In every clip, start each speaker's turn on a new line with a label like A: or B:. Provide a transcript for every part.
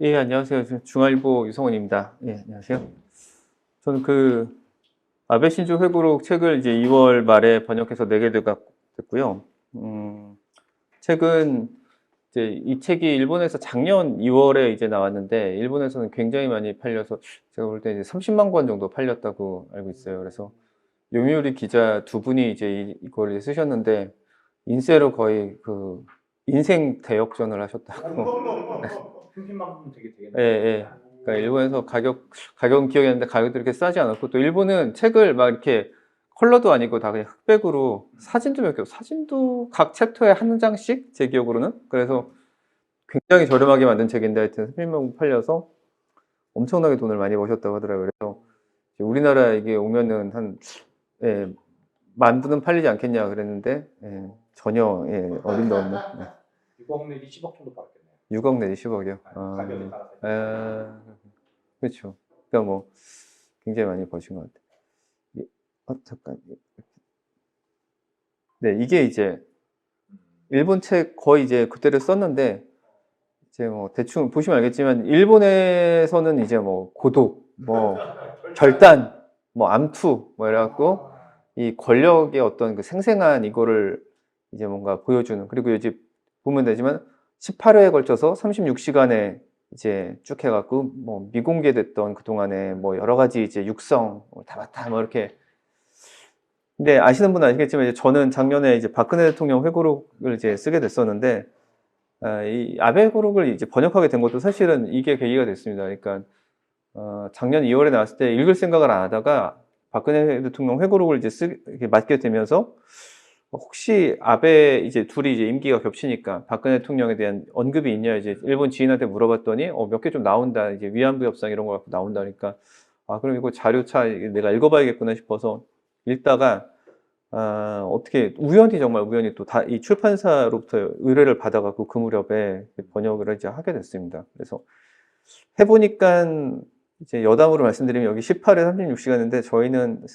A: 예, 안녕하세요. 중앙일보 유성원입니다. 예, 안녕하세요. 저는 아베 신조 회고록 책을 이제 2월 말에 번역해서 내게 됐고요. 책은 이제 이 책이 일본에서 작년 2월에 이제 나왔는데 일본에서는 굉장히 많이 팔려서 제가 볼 때 이제 30만 권 정도 팔렸다고 알고 있어요. 그래서 요미우리 기자 두 분이 이제 이걸 쓰셨는데 인세로 거의 인생 대역전을 하셨다고.
B: 30만큼 되게
A: 예,
B: 되겠네요.
A: 예. 그러니까 일본에서 가격은 기억이 안 나는데 가격도 이렇게 싸지 않았고, 또 일본은 책을 막 이렇게 컬러도 아니고 다 그냥 흑백으로 사진도 몇 개, 사진도 각 챕터에 한 장씩 제 기억으로는. 그래서 굉장히 저렴하게 만든 책인데 하여튼 30만 권 팔려서 엄청나게 돈을 많이 버셨다고 하더라고요. 그래서 이제 우리나라 이게 오면은 예, 만 부는 팔리지 않겠냐 그랬는데, 예, 전혀, 예, 어림도 없는. 네.
B: 6억 내지 10억 정도 받았겠네요.
A: 6억 내지 10억이요.
B: 가격에 따라서.
A: 그렇죠. 그러니까 뭐 굉장히 많이 버신 것 같아요. 잠깐. 네, 이게 이제 일본 책 거의 이제 그때를 썼는데, 이제 뭐 대충 보시면 알겠지만 일본에서는 이제 뭐 고독, 뭐 결단, 뭐 암투, 뭐 이래갖고 이 권력의 어떤 그 생생한 이거를 이제 뭔가 보여주는. 그리고 이제 보면 되지만 18회에 걸쳐서 36시간에 이제 쭉 해갖고 뭐 미공개됐던 그동안에 뭐 여러 가지 이제 육성 뭐 이렇게. 근데 아시는 분은 아시겠지만 이제 저는 작년에 이제 박근혜 대통령 회고록을 이제 쓰게 됐었는데, 이 아베 회고록을 이제 번역하게 된 것도 사실은 이게 계기가 됐습니다. 그러니까 작년 2월에 나왔을 때 읽을 생각을 안 하다가 박근혜 대통령 회고록을 이제 이렇게 맡게 되면서 혹시 아베 이제 둘이 이제 임기가 겹치니까 박근혜 대통령에 대한 언급이 있냐 이제 일본 지인한테 물어봤더니 몇 개 좀 나온다, 이제 위안부 협상 이런 거 갖고 나온다니까, 그럼 이거 자료차 내가 읽어봐야겠구나 싶어서 읽다가 어떻게 우연히, 정말 우연히 또 이 출판사로부터 의뢰를 받아갖고 그 무렵에 번역을 이제 하게 됐습니다. 그래서 해보니까 이제 여담으로 말씀드리면 여기 18회 36시간인데 저희는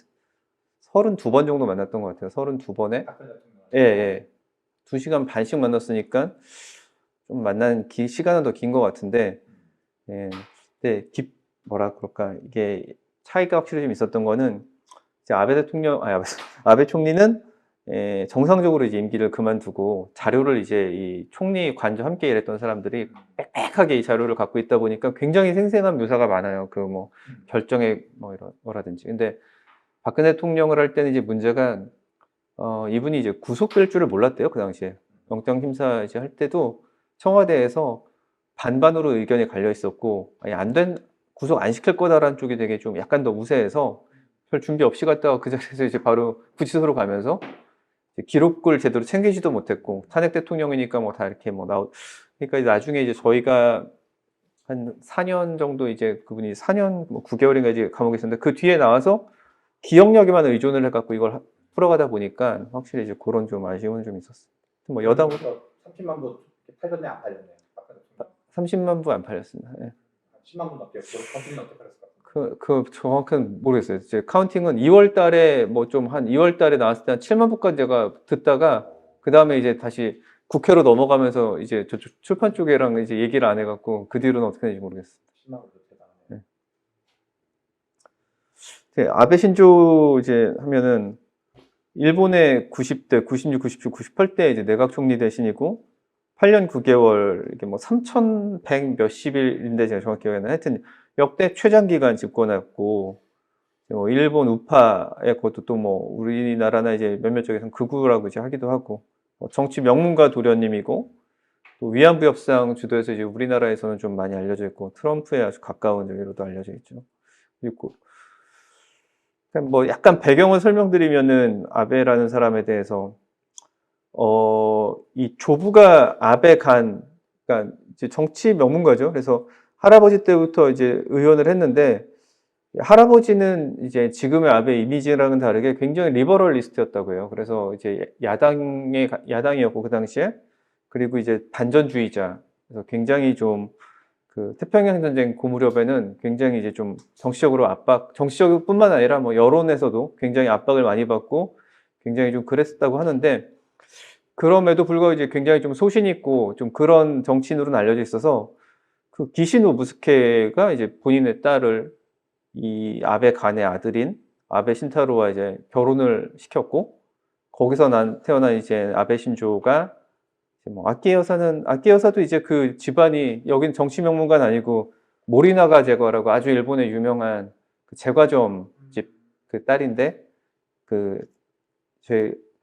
A: 32번 정도 만났던 것 같아요. 32번에.
B: 박근혜 대통령.
A: 예, 예. 2시간 반씩 만났으니까 좀 만난 시간은 더 긴 것 같은데, 예. 근데 뭐라 그럴까, 이게 차이가 확실히 좀 있었던 거는 이제 아베 총리는 정상적으로 이제 임기를 그만두고 자료를 이제 이 총리 관저 함께 일했던 사람들이 빽빽하게 이 자료를 갖고 있다 보니까 굉장히 생생한 묘사가 많아요. 그 뭐 결정의 뭐 이런 거라든지. 근데 박근혜 대통령을 할 때는 이제 문제가 이분이 이제 구속될 줄을 몰랐대요, 그 당시에. 영장 심사 이제 할 때도 청와대에서 반반으로 의견이 갈려 있었고, 아니 구속 안 시킬 거다라는 쪽이 되게 좀 약간 더 우세해서 별 준비 없이 갔다가 그 자리에서 이제 바로 구치소로 가면서 기록을 제대로 챙기지도 못했고, 탄핵 대통령이니까 뭐 다 이렇게 그러니까 나중에 이제 저희가 한 4년 정도 이제 그분이 4년 뭐 9개월인가 이제 감옥에 있었는데, 그 뒤에 나와서 기억력에만 의존을 해갖고 이걸 풀어가다 보니까 확실히 이제 그런 좀 아쉬움은 좀 있었어요. 뭐 여담으로
B: 30만 부 팔렸네, 안 팔렸네요. 박근혜 대통령.
A: 30만 부 안 팔렸습니다. 예.
B: 10만 부 넘게, 30만 넘게 팔렸을 것 같아요.
A: 정확한 모르겠어요. 이제 카운팅은 2월 달에 뭐 좀 한 2월 달에 나왔을 때 한 7만 부까지 제가 듣다가 그 다음에 이제 다시 국회로 넘어가면서 이제 저 출판 쪽이랑 이제 얘기를 안 해갖고 그 뒤로는 어떻게 되는지 모르겠어요.
B: 10만 부 대단하네요.
A: 아베 신조 이제 하면은 일본의 90대, 96, 97, 98대 이제 내각 총리 대신이고 8년 9개월 이게 뭐 3,100 몇십 일인데 제가 정확히 기억이 안 나요. 하여튼 역대 최장 기간 집권했고, 뭐 일본 우파의 것도 또 뭐 우리나라나 이제 몇몇 쪽에서는 극우라고 이제 하기도 하고, 정치 명문가 도련님이고, 또 위안부 협상 주도해서 이제 우리나라에서는 좀 많이 알려져 있고 트럼프에 아주 가까운 저기로도 알려져 있죠. 그리고 뭐 약간 배경을 설명드리면은 아베라는 사람에 대해서 이 조부가 아베 그러니까 이제 정치 명문가죠. 그래서 할아버지 때부터 이제 의원을 했는데, 할아버지는 이제 지금의 아베 이미지랑은 다르게 굉장히 리버럴리스트였다고 해요. 그래서 이제 야당이었고 그 당시에. 그리고 이제 반전주의자. 그래서 굉장히 좀 태평양 전쟁 그 무렵에는 굉장히 이제 좀 정치적뿐만 아니라 뭐 여론에서도 굉장히 압박을 많이 받고 굉장히 좀 그랬었다고 하는데, 그럼에도 불구하고 이제 굉장히 좀 소신 있고 좀 그런 정치인으로는 알려져 있어서 그 기시노부스케가 이제 본인의 딸을 이 아베 간의 아들인 아베 신타로와 이제 결혼을 시켰고, 거기서 태어난 이제 아베 신조가 이제 뭐 아키 여사도 이제 그 집안이, 여긴 정치 명문가는 아니고 모리나가 제과라고 아주 일본의 유명한 그 제과점 집 그 딸인데, 그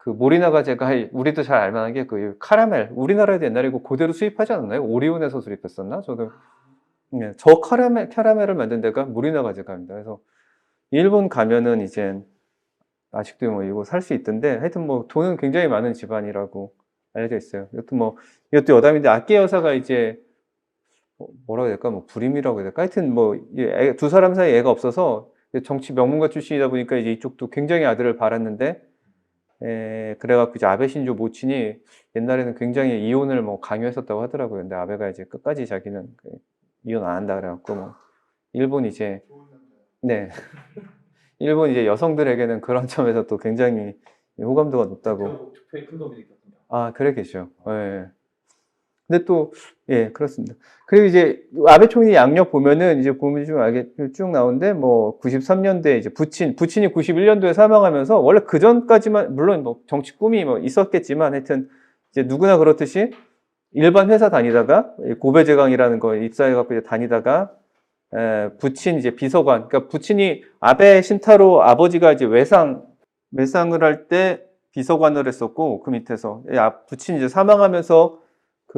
A: 모리나가 제가 우리도 잘 알만한 게 그 카라멜, 우리나라에도 옛날에 이거 그대로 수입하지 않았나요? 오리온에서 수입했었나? 저도 네, 저 캐러멜을 만든 데가 모리나가 제과입니다. 그래서 일본 가면은 이제 아직도 뭐 이거 살 수 있던데, 하여튼 뭐 돈은 굉장히 많은 집안이라고 알려져 있어요. 이것도 여담인데, 아키 여사가 이제 뭐라고 해야 될까, 뭐 불임이라고 해야 될까, 하여튼 뭐 두 사람 사이 애가 없어서 정치 명문가 출신이다 보니까 이제 이쪽도 굉장히 아들을 바랐는데, 그래갖고 이제 아베 신조 모친이 옛날에는 굉장히 이혼을 뭐 강요했었다고 하더라고요. 근데 아베가 이제 끝까지 자기는 이혼 안 한다 그래갖고, 뭐 일본 이제 네 일본 이제 여성들에게는 그런 점에서 또 굉장히 호감도가 높다고.
B: 투표에 큰 도움이 됐거든요.
A: 아, 그래 계셔. 예. 근데 또, 예, 그렇습니다. 그리고 이제 아베 총리 양력 보면은 이제 보면 쭉 나오는데, 뭐 93년도에 이제 부친이 91년도에 사망하면서, 원래 그 전까지만 물론 뭐 정치 꿈이 뭐 있었겠지만, 하여튼 이제 누구나 그렇듯이 일반 회사 다니다가 고베제강이라는 거 입사해갖고 이제 다니다가, 부친 이제 비서관, 그러니까 부친이 아베 신타로 아버지가 이제 외상을 할 때 비서관을 했었고, 그 밑에서 부친이 이제 사망하면서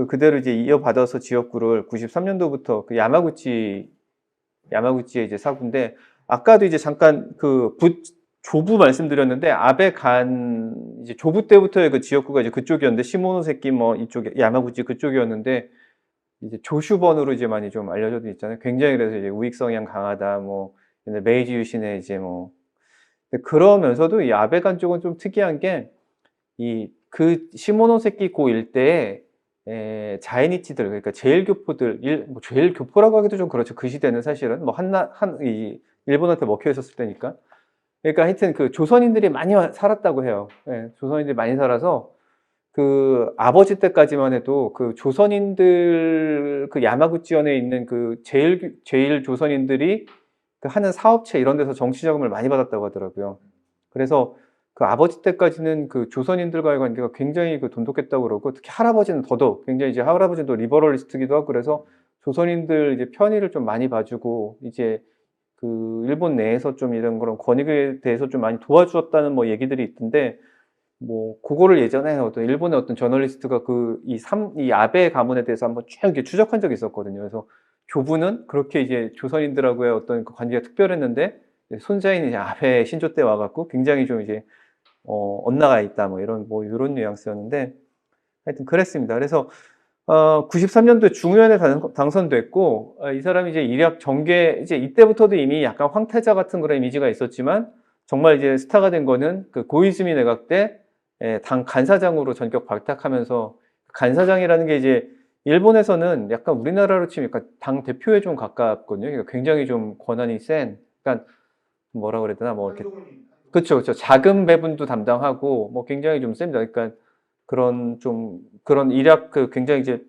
A: 그대로 이제 이어받아서 지역구를 93년도부터 그 야마구치에 이제 사구인데, 아까도 이제 잠깐 조부 말씀드렸는데, 아베 간 이제 조부 때부터의 그 지역구가 이제 그쪽이었는데, 시모노세키 뭐 이쪽 야마구치 그쪽이었는데, 이제 조슈번으로 이제 많이 좀 알려져 있잖아요. 굉장히 그래서 이제 우익 성향 강하다, 뭐 메이지 유신의 이제 뭐. 그러면서도 이 아베 간 쪽은 좀 특이한 게, 그 시모노세키 고 일대에 자이니치들, 그러니까 제일교포들, 뭐 제일교포라고 하기도 좀 그렇죠. 그 시대는 사실은 뭐 일본한테 먹혀 있었을 때니까. 그러니까 하여튼 그 조선인들이 많이 살았다고 해요. 예, 조선인들이 많이 살아서 그 아버지 때까지만 해도 그 조선인들, 그 야마구치현에 있는 그 제일 조선인들이 그 하는 사업체 이런 데서 정치 자금을 많이 받았다고 하더라고요. 그래서 그 아버지 때까지는 그 조선인들과의 관계가 굉장히 그 돈독했다고 그러고, 특히 할아버지는 더더욱 굉장히, 이제 할아버지도 리버럴리스트기도 하고, 그래서 조선인들 이제 편의를 좀 많이 봐주고, 이제 그 일본 내에서 좀 이런 그런 권익에 대해서 좀 많이 도와주었다는 뭐 얘기들이 있던데, 뭐 그거를 예전에 일본의 어떤 저널리스트가 이 아베 가문에 대해서 한번 쭉 이렇게 추적한 적이 있었거든요. 그래서 조부는 그렇게 이제 조선인들하고의 어떤 그 관계가 특별했는데, 손자인 이제 아베 신조 때 와갖고 굉장히 좀 이제 엇나가 있다, 뭐 이런 뉘앙스였는데, 하여튼 그랬습니다. 그래서 93년도에 중의원에 당선됐고, 이 사람이 이제 이력 전개, 이제 이때부터도 이미 약간 황태자 같은 그런 이미지가 있었지만, 정말 이제 스타가 된 거는 그 고이즈미 내각 때 당 간사장으로 전격 발탁하면서, 간사장이라는 게 이제 일본에서는 약간 우리나라로 치면 약간 당 대표에 좀 가깝거든요. 그러니까 굉장히 좀 권한이 센, 그러니까 뭐라 그래야 되나, 뭐 이렇게. 그렇죠. 자금 배분도 담당하고, 뭐 굉장히 좀 셉니다. 그러니까 그런 굉장히 이제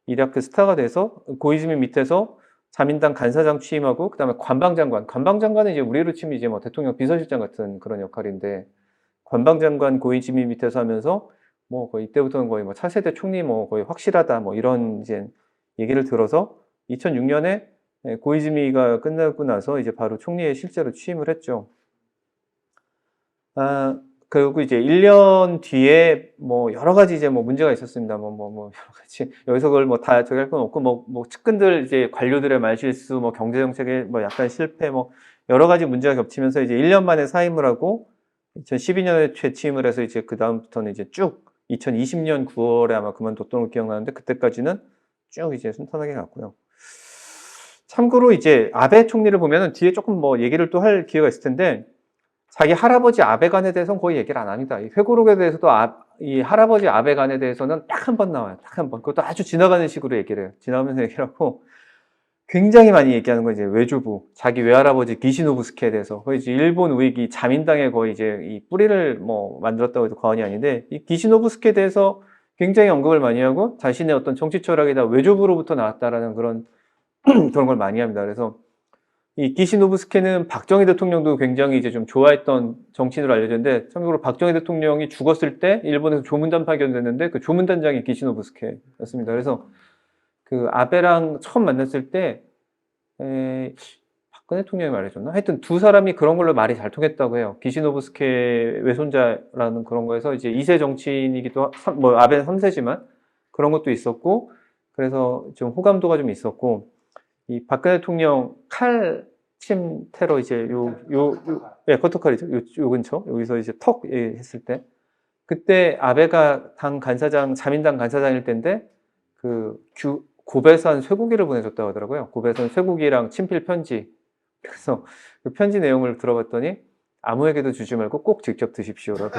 A: 일약 그 스타가 돼서 고이즈미 밑에서 자민당 간사장 취임하고, 그다음에 관방장관은 이제 우리로 치면 이제 뭐 대통령 비서실장 같은 그런 역할인데, 관방장관 고이즈미 밑에서 하면서 뭐 거의 이때부터는 거의 뭐 차세대 총리 뭐 거의 확실하다, 뭐 이런 이제 얘기를 들어서 2006년에 고이즈미가 끝나고 나서 이제 바로 총리에 실제로 취임을 했죠. 그리고 이제 1년 뒤에 뭐 여러 가지 이제 뭐 문제가 있었습니다. 여러 가지, 여기서 그걸 뭐 다 저기 할 건 없고, 뭐 측근들 이제 관료들의 말실수, 뭐 경제정책의 뭐 약간 실패, 뭐 여러 가지 문제가 겹치면서 이제 1년 만에 사임을 하고, 2012년에 재취임을 해서 이제 그다음부터는 이제 쭉 2020년 9월에 아마 그만뒀던 걸 기억나는데, 그때까지는 쭉 이제 순탄하게 갔고요. 참고로 이제 아베 총리를 보면은 뒤에 조금 뭐 얘기를 또 할 기회가 있을 텐데, 자기 할아버지 아베간에 대해서는 거의 얘기를 안 합니다. 이 회고록에 대해서도 이 할아버지 아베간에 대해서는 딱 한 번 나와요. 딱 한 번. 그것도 아주 지나가는 식으로 얘기를 해요. 지나가면서 얘기를 하고, 굉장히 많이 얘기하는 건 이제 외조부, 자기 외할아버지 기시노부스케에 대해서, 거의 이제 일본 우익이 자민당에 거의 이제 이 뿌리를 뭐 만들었다고 해도 과언이 아닌데, 이 기시노부스케에 대해서 굉장히 언급을 많이 하고, 자신의 어떤 정치 철학이다 외조부로부터 나왔다라는 그런 그런 걸 많이 합니다. 그래서 이 기시노부스케는 박정희 대통령도 굉장히 이제 좀 좋아했던 정치인으로 알려졌는데, 참고로 박정희 대통령이 죽었을 때 일본에서 조문단 파견됐는데 그 조문단장이 기시노부스케였습니다. 그래서 그 아베랑 처음 만났을 때 박근혜 대통령이 말해줬나? 하여튼 두 사람이 그런 걸로 말이 잘 통했다고 해요. 기시노부스케 외손자라는 그런 거에서 이제 2세 정치인이기도 뭐 아베는 3세지만 그런 것도 있었고, 그래서 좀 호감도가 좀 있었고, 이 박근혜 대통령 칼침 테러 이제 예, 커터칼이죠. 요 근처 여기서 이제 턱 했을 때, 그때 아베가 당 간사장, 자민당 간사장일 때인데 그 고베산 쇠고기를 보내줬다고 하더라고요. 고베산 쇠고기랑 친필 편지. 그래서 그 편지 내용을 들어봤더니 아무에게도 주지 말고 꼭 직접 드십시오라고.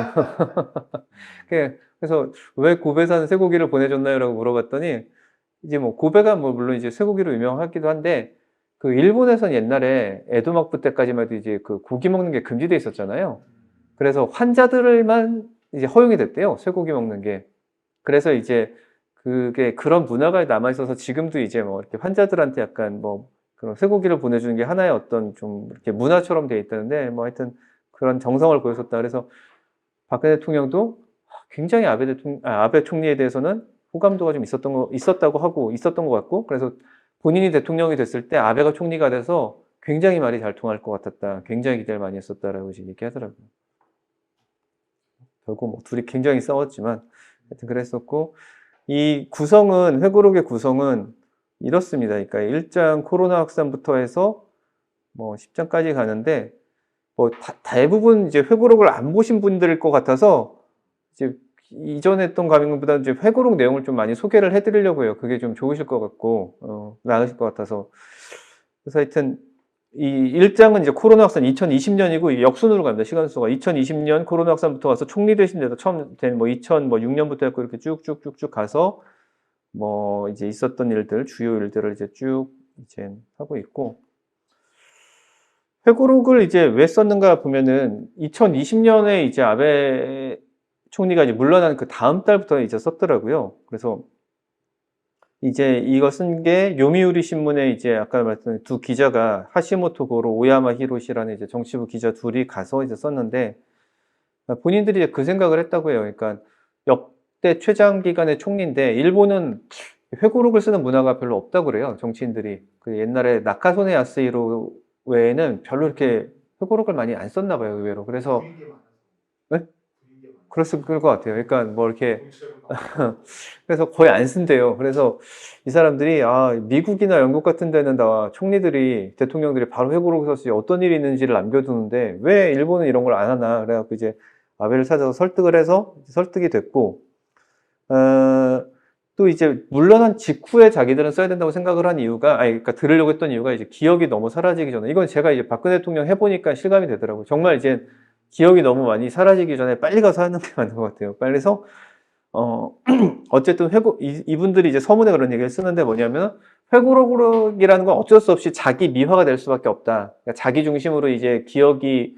A: 그래서 왜 고베산 쇠고기를 보내줬나요?라고 물어봤더니, 이제 뭐 고베가 뭐 물론 이제 쇠고기로 유명하기도 한데, 그 일본에선 옛날에 에도막부 때까지만 해도 이제 그 고기 먹는 게 금지돼 있었잖아요. 그래서 환자들만 이제 허용이 됐대요, 쇠고기 먹는 게. 그래서 이제 그게 그런 문화가 남아 있어서 지금도 이제 뭐 이렇게 환자들한테 약간 뭐 그런 쇠고기를 보내주는 게 하나의 어떤 좀 이렇게 문화처럼 돼 있다는데, 뭐 하여튼 그런 정성을 보여줬다. 그래서 박근혜 대통령도 굉장히 아베 총리에 대해서는 호감도가 좀 있었다고 하고 있었던 것 같고, 그래서 본인이 대통령이 됐을 때 아베가 총리가 돼서 굉장히 말이 잘 통할 것 같았다. 굉장히 기대를 많이 했었다라고 지금 얘기하더라고요. 결국 뭐 둘이 굉장히 싸웠지만 하여튼 그랬었고, 이 구성은, 회고록의 구성은 이렇습니다. 그러니까 1장 코로나 확산부터 해서 뭐 10장까지 가는데, 뭐 대부분 이제 회고록을 안 보신 분들일 것 같아서 이제 이전에 했던 강의보다는 이제 회고록 내용을 좀 많이 소개를 해드리려고 해요. 그게 좀 좋으실 것 같고, 나으실 것 같아서. 그래서 하여튼 이 1장은 이제 코로나 확산 2020년이고 역순으로 갑니다. 시간수가 2020년 코로나 확산부터 가서 총리 되신 데도 처음 된 뭐 2006년부터 했고 이렇게 쭉쭉쭉쭉 가서 뭐 이제 있었던 일들, 주요 일들을 이제 쭉 이제 하고 있고, 회고록을 이제 왜 썼는가 보면은 2020년에 이제 아베 총리가 이제 물러난 그 다음 달부터 이제 썼더라고요. 그래서 이제 이거 쓴 게 요미우리 신문에 이제 아까 말했던 두 기자가 하시모토 고로, 오야마 히로시라는 이제 정치부 기자 둘이 가서 이제 썼는데, 본인들이 이제 그 생각을 했다고 해요. 그러니까 역대 최장 기간의 총리인데 일본은 회고록을 쓰는 문화가 별로 없다고 그래요. 정치인들이. 그 옛날에 나카소네 야스히로 외에는 별로 이렇게 회고록을 많이 안 썼나 봐요, 의외로. 그래서 네? 그랬을 것 같아요. 그러니까 뭐 이렇게 그래서 거의 안 쓴대요. 그래서 이 사람들이 미국이나 영국 같은 데는 다 총리들이, 대통령들이 바로 회고록을 썼지 어떤 일이 있는지를 남겨두는데 왜 일본은 이런 걸 안 하나. 그래갖고 이제 아베를 찾아서 설득을 해서 설득이 됐고, 또 이제 물러난 직후에 자기들은 써야 된다고 생각을 한 이유가, 그러니까 들으려고 했던 이유가 이제 기억이 너무 사라지기 전에, 이건 제가 이제 박근혜 대통령 해보니까 실감이 되더라고요. 정말 이제 기억이 너무 많이 사라지기 전에 빨리 가서 하는 게 맞는 것 같아요. 빨리 해서 어쨌든 이분들이 이제 서문에 그런 얘기를 쓰는데 뭐냐면, 회고록이라는 건 어쩔 수 없이 자기 미화가 될 수밖에 없다. 그러니까 자기 중심으로 이제 기억이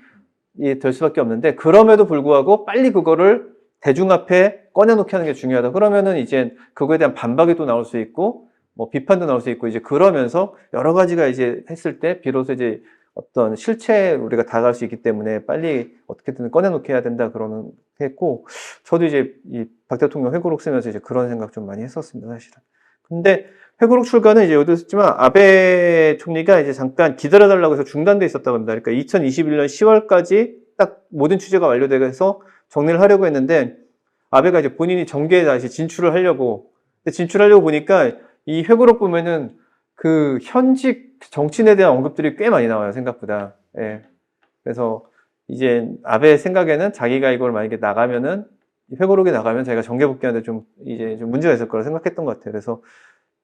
A: 될 수밖에 없는데, 그럼에도 불구하고 빨리 그거를 대중 앞에 꺼내놓게 하는 게 중요하다. 그러면은 이제 그거에 대한 반박이 또 나올 수 있고, 뭐 비판도 나올 수 있고, 이제 그러면서 여러 가지가 이제 했을 때 비로소 이제 어떤 실체에 우리가 다가갈 수 있기 때문에 빨리 어떻게든 꺼내놓게 해야 된다. 그러는 했고, 저도 이제 이 박 대통령 회고록 쓰면서 이제 그런 생각 좀 많이 했었습니다, 사실은. 근데 회고록 출간은 이제 여기도 썼지만 아베 총리가 이제 잠깐 기다려달라고 해서 중단돼 있었다고 합니다. 그러니까 2021년 10월까지 딱 모든 취재가 완료돼서 정리를 하려고 했는데, 아베가 이제 본인이 정계에 다시 진출을 하려고, 근데 진출하려고 보니까 이 회고록 보면은 그 현직 정치인에 대한 언급들이 꽤 많이 나와요, 생각보다. 예. 그래서 이제 아베 생각에는 자기가 이걸 만약에 나가면은, 회고록에 나가면 자기가 정계 복귀하는데 좀 이제 좀 문제가 있을 거라 생각했던 것 같아요. 그래서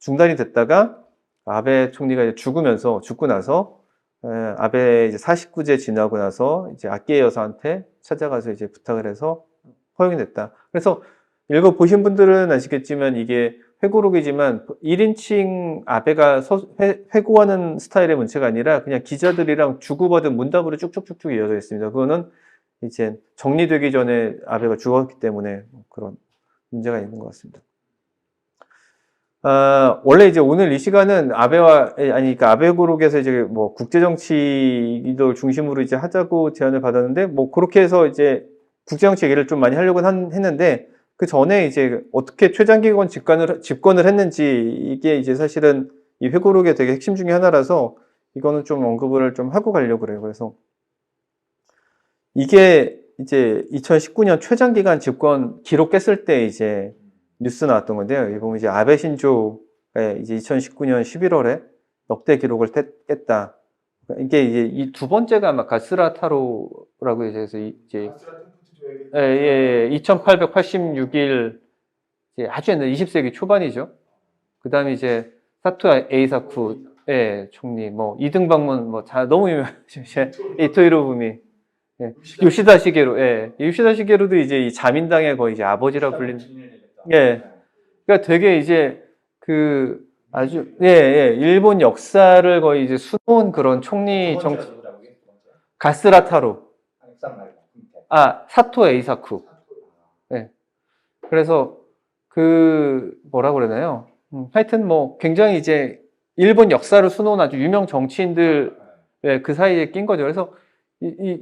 A: 중단이 됐다가 아베 총리가 이제 죽고 나서, 아베 이제 49제 지나고 나서 이제 아키에 여사한테 찾아가서 이제 부탁을 해서 허용이 됐다. 그래서 읽어보신 분들은 아시겠지만 이게 회고록이지만 1인칭 아베가 회고하는 스타일의 문체가 아니라 그냥 기자들이랑 주고받은 문답으로 쭉쭉쭉쭉 이어져 있습니다. 그거는 이제 정리되기 전에 아베가 죽었기 때문에 그런 문제가 있는 것 같습니다. 원래 이제 오늘 이 시간은 그러니까 아베그룹에서 이제 뭐 국제정치를 중심으로 이제 하자고 제안을 받았는데, 뭐 그렇게 해서 이제 국제정치 얘기를 좀 많이 하려고 했는데, 그 전에 이제 어떻게 최장기간 집권을 했는지, 이게 이제 사실은 이 회고록의 되게 핵심 중에 하나라서, 이거는 좀 언급을 좀 하고 가려고 그래요. 그래서 이게 이제 2019년 최장기간 집권 기록 깼을 때 이제 뉴스 나왔던 건데요. 이 보면 이제 아베 신조의 이제 2019년 11월에 역대 기록을 깼다. 이게 이제 이 두 번째가 아마 가스라타로라고 해서 이제 2886일 아주 옛날 20세기 초반이죠. 그 다음에 이제 사토 에이사쿠 총리, 뭐 이등방문 너무 유명하죠. 이토 히로부미, 요시다 시게루, 요시다 시게루도 이제 이 자민당의 거의 이제 아버지라 불리는. 그러니까 되게 이제 아주 일본 역사를 거의 이제 수놓은 그런 총리 가스라타로. 사토 에이사쿠. 그래서 뭐라 그러나요? 하여튼 뭐 굉장히 이제 일본 역사를 수놓은 아주 유명 정치인들 그 사이에 낀 거죠. 그래서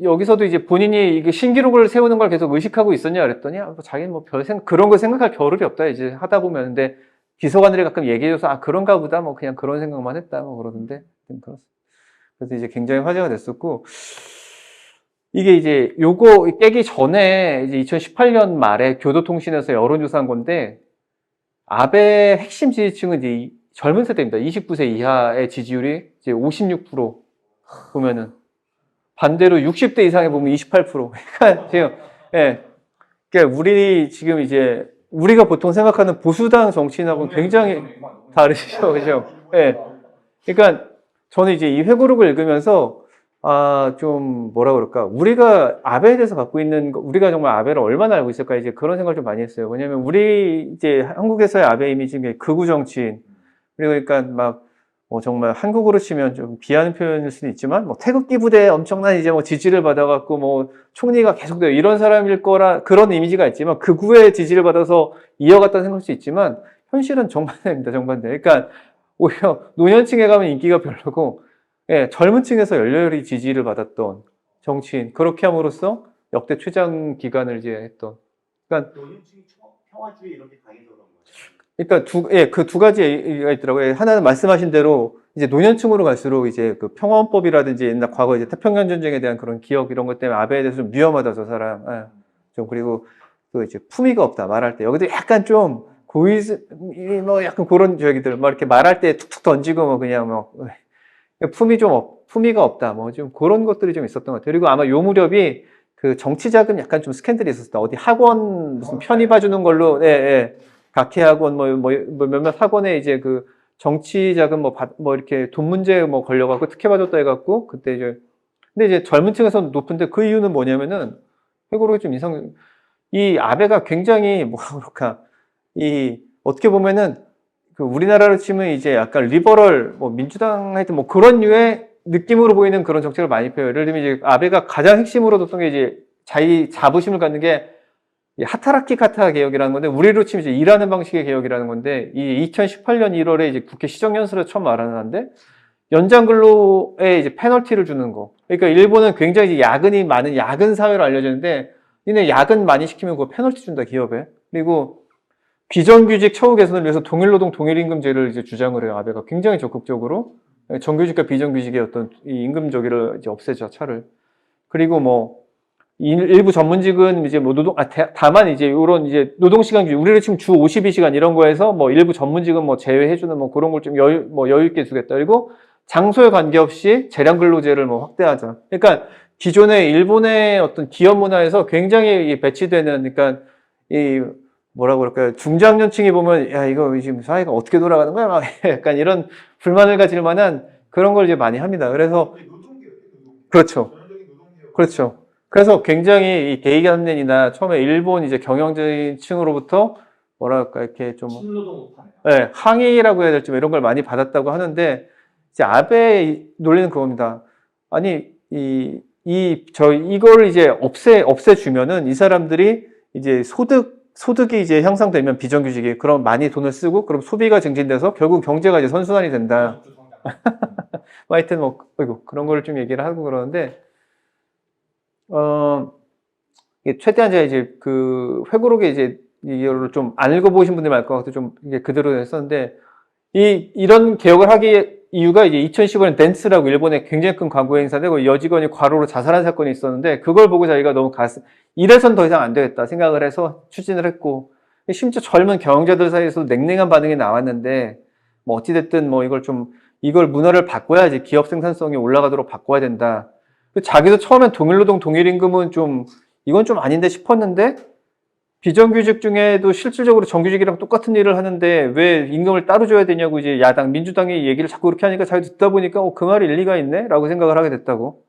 A: 여기서도 이제 본인이 이게 신기록을 세우는 걸 계속 의식하고 있었냐 그랬더니 자기는 뭐 그런 거 생각할 겨를이 없다 이제 하다 보면. 근데 비서관들이 가끔 얘기해줘서 그런가 보다 뭐 그냥 그런 생각만 했다 뭐 그러던데. 그래서 이제 굉장히 화제가 됐었고, 이게 이제 요거 깨기 전에 이제 2018년 말에 교도통신에서 여론조사한 건데, 아베 핵심 지지층은 이제 젊은 세대입니다. 29세 이하의 지지율이 이제 56% 보면은, 반대로 60대 이상에 보면 28%. 그러니까 지금, 그러니까 우리가 보통 생각하는 보수당 정치인하고는 굉장히 다르시죠, 그죠? 그러니까 저는 이제 이 회고록을 읽으면서 좀 뭐라 그럴까, 우리가 아베에 대해서 갖고 있는 우리가 정말 아베를 얼마나 알고 있을까, 이제 그런 생각을 좀 많이 했어요. 왜냐면 우리 이제 한국에서의 아베 이미지는 극우 정치인, 그리고 그러니까 정말 한국으로 치면 좀 비하는 표현일 수는 있지만, 태극기 부대에 엄청난 이제 지지를 받아갖고 총리가 계속돼요, 이런 사람일 거라 그런 이미지가 있지만, 극우의 지지를 받아서 이어갔다는 생각할 수 있지만, 현실은 정반대입니다, 정반대. 그러니까 오히려 노년층에 가면 인기가 별로고, 젊은 층에서 열렬히 지지를 받았던 정치인, 그렇게 함으로써 역대 최장 기간을 이제 했던. 그러니까
B: 노년층이 평화주의 이런 게 강해서 그런 거죠.
A: 그러니까 그 두 가지가 있더라고요. 하나는 말씀하신 대로 이제 노년층으로 갈수록 이제 그 평화헌법이라든지 옛날 과거 이제 태평양 전쟁에 대한 그런 기억 이런 것 때문에 아베에 대해서 좀 위험하다, 저 사람. 좀, 그리고 또 이제 품위가 없다, 말할 때. 여기도 약간 좀 약간 그런 저기들, 이렇게 말할 때 툭툭 던지고 그냥 품위가 없다, 좀 그런 것들이 좀 있었던 것 같아요. 그리고 아마 요 무렵이 그 정치 자금 약간 좀 스캔들이 있었다. 어디 학원 무슨 편의 봐주는 걸로, 각해학원 몇몇 학원에 이제 그 정치 자금 이렇게 돈 문제 걸려갖고 특혜 받았다 해갖고, 그때 이제, 근데 이제 젊은 층에서는 높은데, 그 이유는 뭐냐면은, 회고록이 좀 이 아베가 굉장히 어떻게 보면은 우리나라로 치면 이제 약간 리버럴, 민주당 하여튼 그런 류의 느낌으로 보이는 그런 정책을 많이 펴요. 예를 들면 이제 아베가 가장 핵심으로 뒀던 게 이제 자부심을 갖는 게 하타라키 카타 개혁이라는 건데, 우리로 치면 이제 일하는 방식의 개혁이라는 건데, 이 2018년 1월에 이제 국회 시정연설에서 처음 말하는데, 연장 근로에 이제 페널티를 주는 거. 그러니까 일본은 굉장히 이제 야근이 많은 야근 사회로 알려졌는데, 니네 야근 많이 시키면 그거 페널티 준다, 기업에. 그리고 비정규직 처우 개선을 위해서 동일노동 동일임금제를 이제 주장을 해요, 아베가. 굉장히 적극적으로. 정규직과 비정규직의 어떤 이 임금 저기를 이제 없애자, 차를. 그리고 일부 전문직은 이제 다만 이제 요런 이제 노동시간, 우리로 치면 주 52시간 이런 거에서 일부 전문직은 제외해주는 그런 걸 좀 여유 있게 두겠다. 그리고 장소에 관계없이 재량 근로제를 확대하자. 그러니까 기존의 일본의 어떤 기업 문화에서 굉장히 배치되는, 그러니까 뭐라 그럴까요? 중장년층이 보면, 야, 이거 지금 사회가 어떻게 돌아가는 거야? 약간 이런 불만을 가질 만한 그런 걸 이제 많이 합니다. 그래서, 그렇죠. 그렇죠. 그래서 굉장히 이 게이간넨이나 처음에 일본 이제 경영진 층으로부터 뭐랄까, 이렇게 좀.
B: 신노동 우파네요.
A: 항의라고 해야 될지 이런 걸 많이 받았다고 하는데, 이제 아베의 논리는 그겁니다. 아니, 이걸 이제 없애주면은 이 사람들이 이제 소득이 이제 향상되면 비정규직이 그럼 많이 돈을 쓰고 그럼 소비가 증진돼서 결국 경제가 이제 선순환이 된다. 뭐 하여튼 뭐 어이구, 그런 거를 좀 얘기를 하고 그러는데 이게 최대한 이제 그 회고록에 이제 이거를 좀 안 읽어보신 분들이 많을 것 같아서 좀 이게 그대로 했었는데 이런 개혁을 하기 이유가 이제 2015년 덴츠라고 일본의 굉장히 큰 광고 행사되고 여직원이 과로로 자살한 사건이 있었는데 그걸 보고 자기가 너무 이래선 더 이상 안 되겠다 생각을 해서 추진을 했고 심지어 젊은 경영자들 사이에서도 냉랭한 반응이 나왔는데 뭐 어찌됐든 뭐 이걸 문화를 바꿔야지 기업 생산성이 올라가도록 바꿔야 된다. 자기도 처음엔 동일노동 동일임금은 이건 좀 아닌데 싶었는데 비정규직 중에도 실질적으로 정규직이랑 똑같은 일을 하는데 왜 임금을 따로 줘야 되냐고 이제 야당, 민주당이 얘기를 자꾸 그렇게 하니까 자기 듣다 보니까 그 말이 일리가 있네? 라고 생각을 하게 됐다고.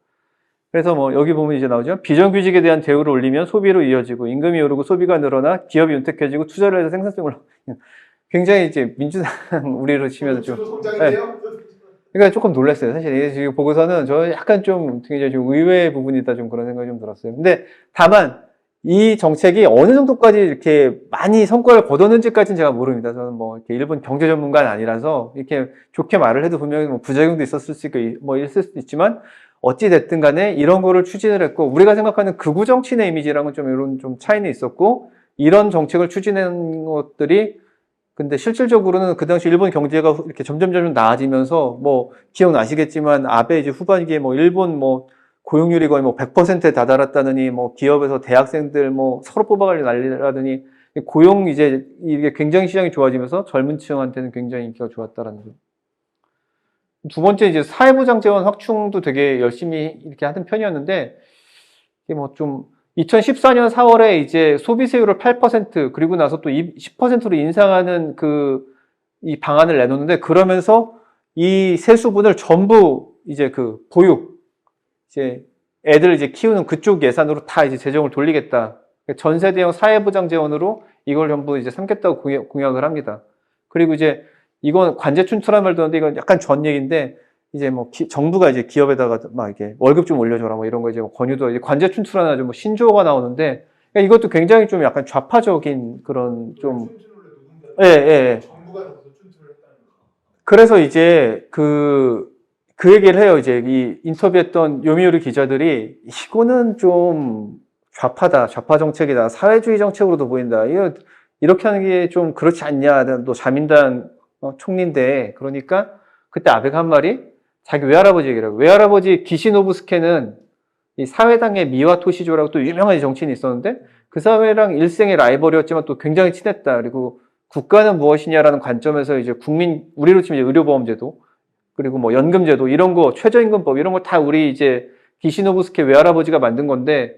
A: 그래서 뭐 여기 보면 이제 나오죠. 비정규직에 대한 대우를 올리면 소비로 이어지고 임금이 오르고 소비가 늘어나 기업이 윤택해지고 투자를 해서 생산성을 굉장히 이제 민주당 우리로 치면 좀. 네. 그러니까 조금 놀랐어요. 사실 이게 지금 보고서는 저 약간 좀 굉장히 좀 의외의 부분이다 좀 그런 생각이 좀 들었어요. 근데 다만 이 정책이 어느 정도까지 이렇게 많이 성과를 거뒀는지까지는 제가 모릅니다. 저는 뭐 이렇게 일본 경제 전문가는 아니라서 이렇게 좋게 말을 해도 분명히 뭐 부작용도 있었을 수 있고 뭐 있을 수도 있지만 어찌 됐든 간에 이런 거를 추진을 했고 우리가 생각하는 극우 정치인의 이미지랑은 좀 이런 좀 차이는 있었고 이런 정책을 추진한 것들이 근데 실질적으로는 그 당시 일본 경제가 이렇게 점점 나아지면서 뭐 기억나시겠지만 아베 이제 후반기에 뭐 일본 뭐 고용률이 거의 뭐 100%에 다다랐다느니 뭐 기업에서 대학생들 뭐 서로 뽑아가려 난리라더니 고용 이제 이게 굉장히 시장이 좋아지면서 젊은 층한테는 굉장히 인기가 좋았다라는 거. 두 번째 이제 사회보장 재원 확충도 되게 열심히 이렇게 하는 편이었는데 이게 뭐 좀 2014년 4월에 이제 소비세율을 8% 그리고 나서 또 10%로 인상하는 이 방안을 내놓는데 그러면서 이 세수분을 전부 이제 그 보육 이제 애들 이제 키우는 그쪽 예산으로 다 이제 재정을 돌리겠다. 전세대형 사회보장 재원으로 이걸 전부 이제 삼겠다고 공약을 합니다. 그리고 이제 이건 관제 춘추란 말도 하는데 이건 약간 전 얘기인데 이제 뭐 정부가 이제 기업에다가 막 이렇게 월급 좀 올려줘라 뭐 이런 거 이제 권유도 이제 관제 춘추라나 좀 뭐 신조어가 나오는데 그러니까 이것도 굉장히 좀 약간 좌파적인 그런 좀 예, 예. 그래서 이제 그 얘기를 해요. 이제 이 인터뷰했던 요미우리 기자들이 이거는 좀 좌파다, 좌파 정책이다, 사회주의 정책으로도 보인다. 이렇게 하는 게 좀 그렇지 않냐. 또 자민당 총리인데 그러니까 그때 아베가 한 말이 자기 외할아버지 얘기라고. 외할아버지 기시노부스케는 이 사회당의 미와 토시조라고 또 유명한 정치인이 있었는데 그 사회랑 일생의 라이벌이었지만 또 굉장히 친했다. 그리고 국가는 무엇이냐라는 관점에서 이제 우리로 치면 이제 의료보험제도 그리고 뭐 연금제도 이런 거 최저임금법 이런 거 다 우리 이제 기시노부스케 외할아버지가 만든 건데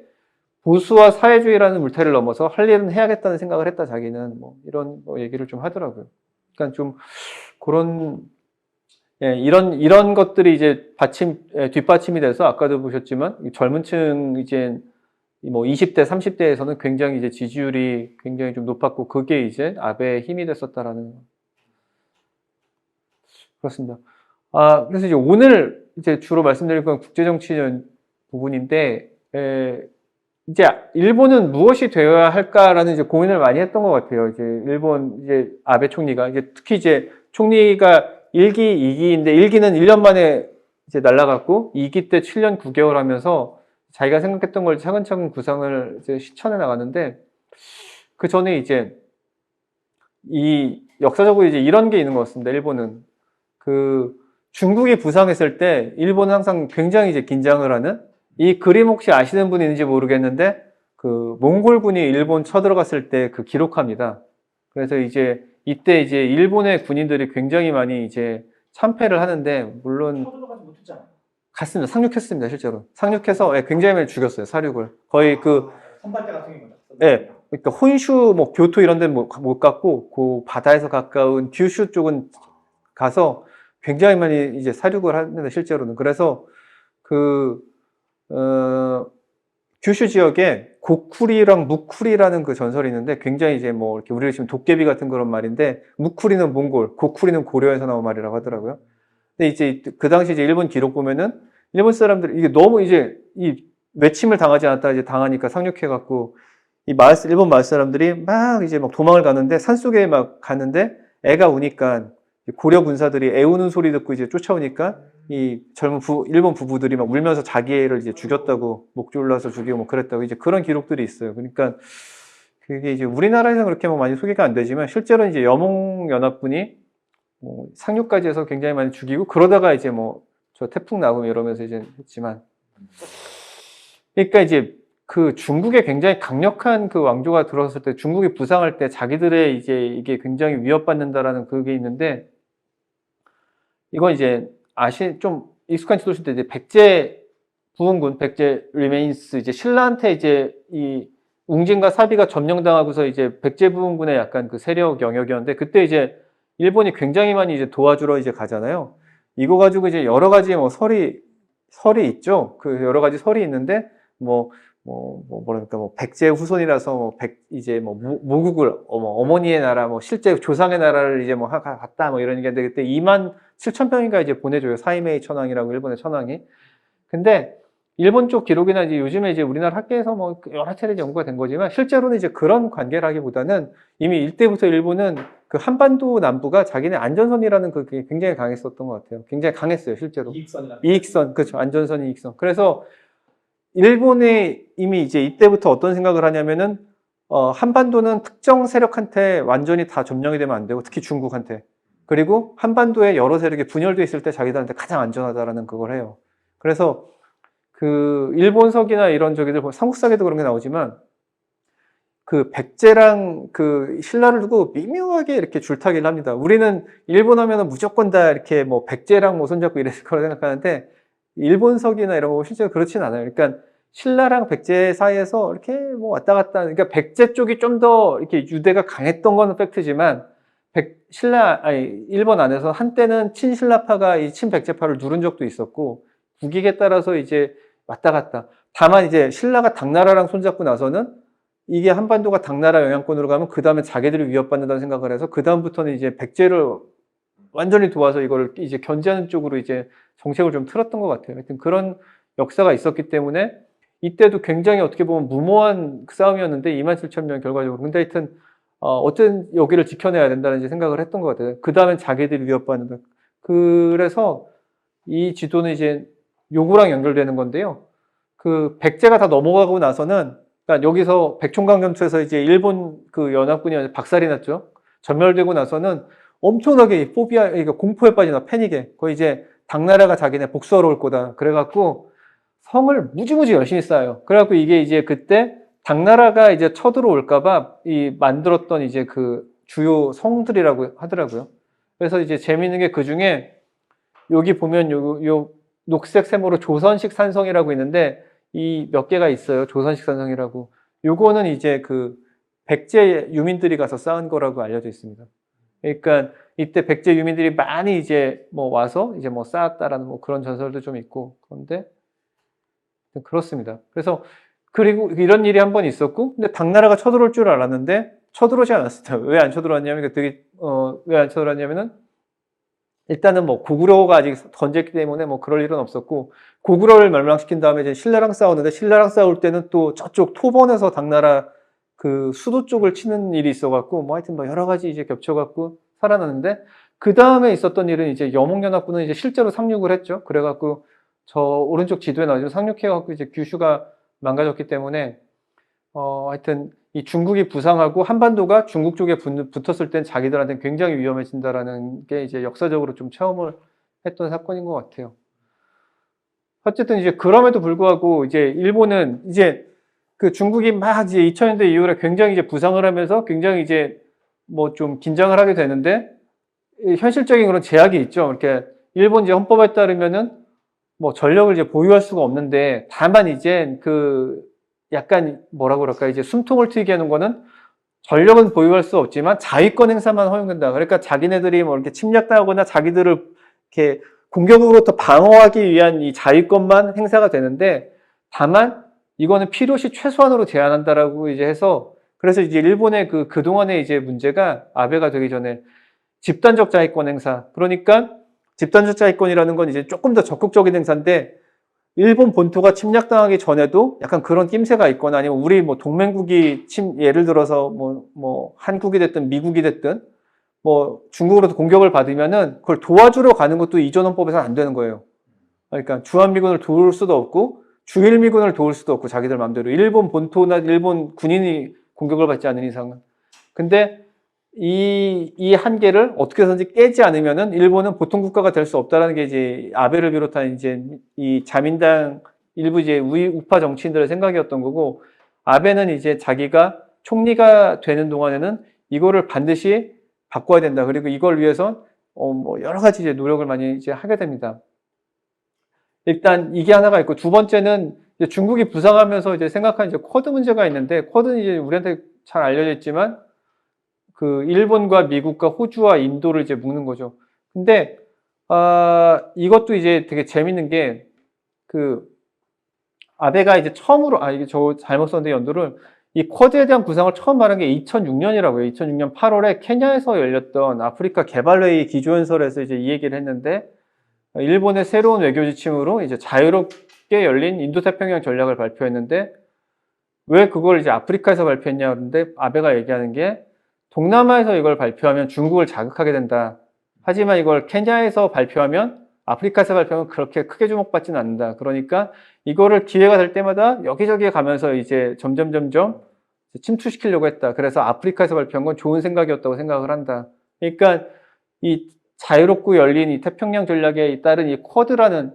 A: 보수와 사회주의라는 물타리를 넘어서 할 일은 해야겠다는 생각을 했다 자기는 뭐 이런 얘기를 좀 하더라고요. 그러니까 좀 그런 이런 것들이 이제 뒷받침이 돼서 아까도 보셨지만 젊은 층 이제 뭐 20대, 30대에서는 굉장히 이제 지지율이 굉장히 좀 높았고 그게 이제 아베의 힘이 됐었다라는 그렇습니다. 그래서 이제 오늘 이제 주로 말씀드릴 건 국제정치 부분인데 이제 일본은 무엇이 되어야 할까라는 이제 고민을 많이 했던 것 같아요. 이제 일본 이제 아베 총리가 이제 특히 이제 총리가 1기, 2기인데 1기는 1년 만에 이제 날아갔고 2기 때 7년 9개월 하면서 자기가 생각했던 걸 차근차근 구상을 이제 실천해 나가는데 그 전에 이제 이 역사적으로 이제 이런 게 있는 것 같습니다. 일본은 중국이 부상했을 때 일본은 항상 굉장히 이제 긴장을 하는 이 그림 혹시 아시는 분이 있는지 모르겠는데 몽골군이 일본 쳐들어갔을 때 기록합니다. 그래서 이제 이때 이제 일본의 군인들이 굉장히 많이 이제 참패를 하는데 물론
B: 쳐들어가지 못했잖아요.
A: 갔습니다. 상륙했습니다. 실제로 상륙해서 굉장히 많이 죽였어요. 사륙을 거의
B: 선발대 같은 경우는
A: 예, 그러니까 혼슈 뭐 교토 이런 데는 못 갔고 그 바다에서 가까운 규슈 쪽은 가서 굉장히 많이 이제 사륙을 하는데 실제로는 그래서 규슈 지역에 고쿠리랑 무쿠리라는 전설이 있는데 굉장히 이제 뭐 이렇게 우리가 지금 도깨비 같은 그런 말인데 무쿠리는 몽골, 고쿠리는 고려에서 나온 말이라고 하더라고요. 근데 이제 그 당시 이제 일본 기록 보면은 일본 사람들이 이게 너무 이제 이 외침을 당하지 않았다 이제 당하니까 상륙해갖고 이 일본 마을 사람들이 막 이제 막 도망을 가는데 산속에 막 가는데 애가 우니까 고려 군사들이 애우는 소리 듣고 이제 쫓아오니까 이 젊은 일본 부부들이 막 울면서 자기 애를 이제 죽였다고 목 졸라서 죽이고 뭐 그랬다고 이제 그런 기록들이 있어요. 그러니까 그게 이제 우리나라에서 그렇게 뭐 많이 소개가 안 되지만 실제로 이제 여몽연합군이 뭐 상륙까지 해서 굉장히 많이 죽이고 그러다가 이제 뭐 저 태풍 나고 이러면서 이제 했지만 그러니까 이제 그 중국에 굉장히 강력한 그 왕조가 들어섰을 때 중국이 부상할 때 자기들의 이제 이게 굉장히 위협받는다라는 그게 있는데 이건 이제 좀 익숙한 지도실 때 이제 백제 부흥군, 백제 리메인스 이제 신라한테 이제 이 웅진과 사비가 점령당하고서 이제 백제 부흥군의 약간 그 세력 영역이었는데 그때 이제 일본이 굉장히 많이 이제 도와주러 이제 가잖아요. 이거 가지고 이제 여러 가지 뭐 설이 있죠. 그 여러 가지 설이 있는데 뭐랄까 백제 후손이라서 이제 모국을 어머니의 나라 실제 조상의 나라를 이제 갔다 이런 얘기인데 그때 27,000명인가 이제 보내줘요. 사이메이 천황이라고 일본의 천황이. 근데 일본 쪽 기록이나 이제 요즘에 이제 우리나라 학계에서 여러 차례 연구가 된 거지만 실제로는 이제 그런 관계라기보다는 이미 이때부터 일본은 그 한반도 남부가 자기네 안전선이라는 그게 굉장히 강했었던 것 같아요. 굉장히 강했어요, 실제로. 이익선, 그렇죠. 안전선, 이익선. 그래서 일본이 이미 이제 이때부터 어떤 생각을 하냐면은 한반도는 특정 세력한테 완전히 다 점령이 되면 안 되고 특히 중국한테. 그리고 한반도에 여러 세력이 분열돼 있을 때 자기들한테 가장 안전하다라는 그걸 해요. 그래서 그 일본석이나 이런 저기들 삼국사에도 그런 게 나오지만 그 백제랑 그 신라를 두고 미묘하게 이렇게 줄타기를 합니다. 우리는 일본 하면은 무조건 다 이렇게 백제랑 손잡고 이랬을 거라 생각하는데 일본석이나 이런 거 실제로 그렇진 않아요. 그러니까 신라랑 백제 사이에서 이렇게 왔다 갔다 그러니까 백제 쪽이 좀 더 이렇게 유대가 강했던 건 팩트지만 일본 안에서 한때는 친신라파가 이 친백제파를 누른 적도 있었고 국익에 따라서 이제 왔다 갔다. 다만 이제 신라가 당나라랑 손잡고 나서는 이게 한반도가 당나라 영향권으로 가면 그 다음에 자기들이 위협받는다는 생각을 해서 그 다음부터는 이제 백제를 완전히 도와서 이걸 이제 견제하는 쪽으로 이제 정책을 좀 틀었던 것 같아요. 하여튼 그런 역사가 있었기 때문에 이때도 굉장히 어떻게 보면 무모한 싸움이었는데 27,000명 결과적으로. 근데 하여튼 어쨌든 여기를 지켜내야 된다는 이제 생각을 했던 것 같아요. 그 다음엔 자기들이 위협받는다. 그래서 이 지도는 이제 요거랑 연결되는 건데요. 그 백제가 다 넘어가고 나서는 그러니까 여기서 백총강점투에서 이제 일본 그 연합군이 박살이 났죠. 전멸되고 나서는 엄청나게 포비아, 그러니까 공포에 빠지나 패닉에 거의 이제 당나라가 자기네 복수하러 올 거다. 그래갖고 성을 무지무지 열심히 쌓아요. 그래갖고 이게 이제 그때 당나라가 이제 쳐들어올까봐 이 만들었던 이제 그 주요 성들이라고 하더라고요. 그래서 이제 재밌는 게 그 중에 여기 보면 요 녹색 세모로 조선식 산성이라고 있는데 이 몇 개가 있어요. 조선식 산성이라고. 요거는 이제 그 백제 유민들이 가서 쌓은 거라고 알려져 있습니다. 그러니까 이때 백제 유민들이 많이 이제 와서 이제 쌓았다라는 그런 전설도 좀 있고 그런데 그렇습니다. 그래서 그리고 이런 일이 한 번 있었고 근데 당나라가 쳐들어올 줄 알았는데 쳐들어오지 않았습니다. 왜 안 쳐들어왔냐면 왜 안 쳐들어왔냐면은 일단은 고구려가 아직 건재했기 때문에 그럴 일은 없었고 고구려를 멸망시킨 다음에 이제 신라랑 싸웠는데 신라랑 싸울 때는 또 저쪽 토번에서 당나라 그 수도 쪽을 치는 일이 있어갖고 하여튼 여러 가지 이제 겹쳐갖고 살아났는데 그 다음에 있었던 일은 이제 여몽연합군은 이제 실제로 상륙을 했죠. 그래갖고 저 오른쪽 지도에 나오죠. 상륙해갖고 이제 규슈가 망가졌기 때문에 하여튼 이 중국이 부상하고 한반도가 중국 쪽에 붙었을 땐 자기들한테는 굉장히 위험해진다라는 게 이제 역사적으로 좀 체험을 했던 사건인 것 같아요. 어쨌든 이제 그럼에도 불구하고 이제 일본은 이제 그 중국이 막 이제 2000년대 이후에 굉장히 이제 부상을 하면서 굉장히 이제 좀 긴장을 하게 되는데 현실적인 그런 제약이 있죠. 이렇게 일본 이제 헌법에 따르면은 전력을 이제 보유할 수가 없는데 다만 이제 그 약간 뭐라고 그럴까 이제 숨통을 트이게 하는 거는 전력은 보유할 수 없지만 자위권 행사만 허용된다. 그러니까 자기네들이 이렇게 침략당하거나 자기들을 이렇게 공격으로부터 방어하기 위한 이 자위권만 행사가 되는데 다만 이거는 필요시 최소한으로 제한한다라고 이제 해서 그래서 이제 일본의 그동안의 이제 문제가 아베가 되기 전에 집단적 자위권 행사. 그러니까 집단적 자위권이라는 건 이제 조금 더 적극적인 행사인데 일본 본토가 침략당하기 전에도 약간 그런 낌새가 있거나 아니면 우리 뭐 동맹국이 예를 들어서 뭐 한국이 됐든 미국이 됐든 뭐 중국으로부터 공격을 받으면은 그걸 도와주러 가는 것도 이조헌법에서는 안 되는 거예요. 그러니까 주한미군을 도울 수도 없고 주일미군을 도울 수도 없고 자기들 마음대로 일본 본토나 일본 군인이 공격을 받지 않는 이상은. 근데 이 한계를 어떻게 해서든지 깨지 않으면은 일본은 보통 국가가 될 수 없다라는 게 이제 아베를 비롯한 이제 이 자민당 일부 이제 우파 정치인들의 생각이었던 거고, 아베는 이제 자기가 총리가 되는 동안에는 이거를 반드시 바꿔야 된다. 그리고 이걸 위해서 뭐 여러 가지 이제 노력을 많이 이제 하게 됩니다. 일단 이게 하나가 있고, 두 번째는 이제 중국이 부상하면서 이제 생각한 이제 쿼드 문제가 있는데, 쿼드는 이제 우리한테 잘 알려져 있지만 그 일본과 미국과 호주와 인도를 이제 묶는 거죠. 근데 이것도 이제 되게 재밌는 게, 그 아베가 이제 처음으로 이게 저 잘못 썼는데 연도를, 이 쿼드에 대한 구상을 처음 말한 게 2006년이라고요. 2006년 8월에 케냐에서 열렸던 아프리카 개발회의 기조연설에서 이제 이 얘기를 했는데, 일본의 새로운 외교 지침으로 이제 자유롭게 열린 인도태평양 전략을 발표했는데, 왜 그걸 이제 아프리카에서 발표했냐 그러는데, 아베가 얘기하는 게 동남아에서 이걸 발표하면 중국을 자극하게 된다. 하지만 이걸 케냐에서 발표하면, 아프리카에서 발표하면 그렇게 크게 주목받지는 않는다. 그러니까 이거를 기회가 될 때마다 여기저기 가면서 이제 점점 침투시키려고 했다. 그래서 아프리카에서 발표한 건 좋은 생각이었다고 생각을 한다. 그러니까 이 자유롭고 열린 이 태평양 전략에 따른 이 쿼드라는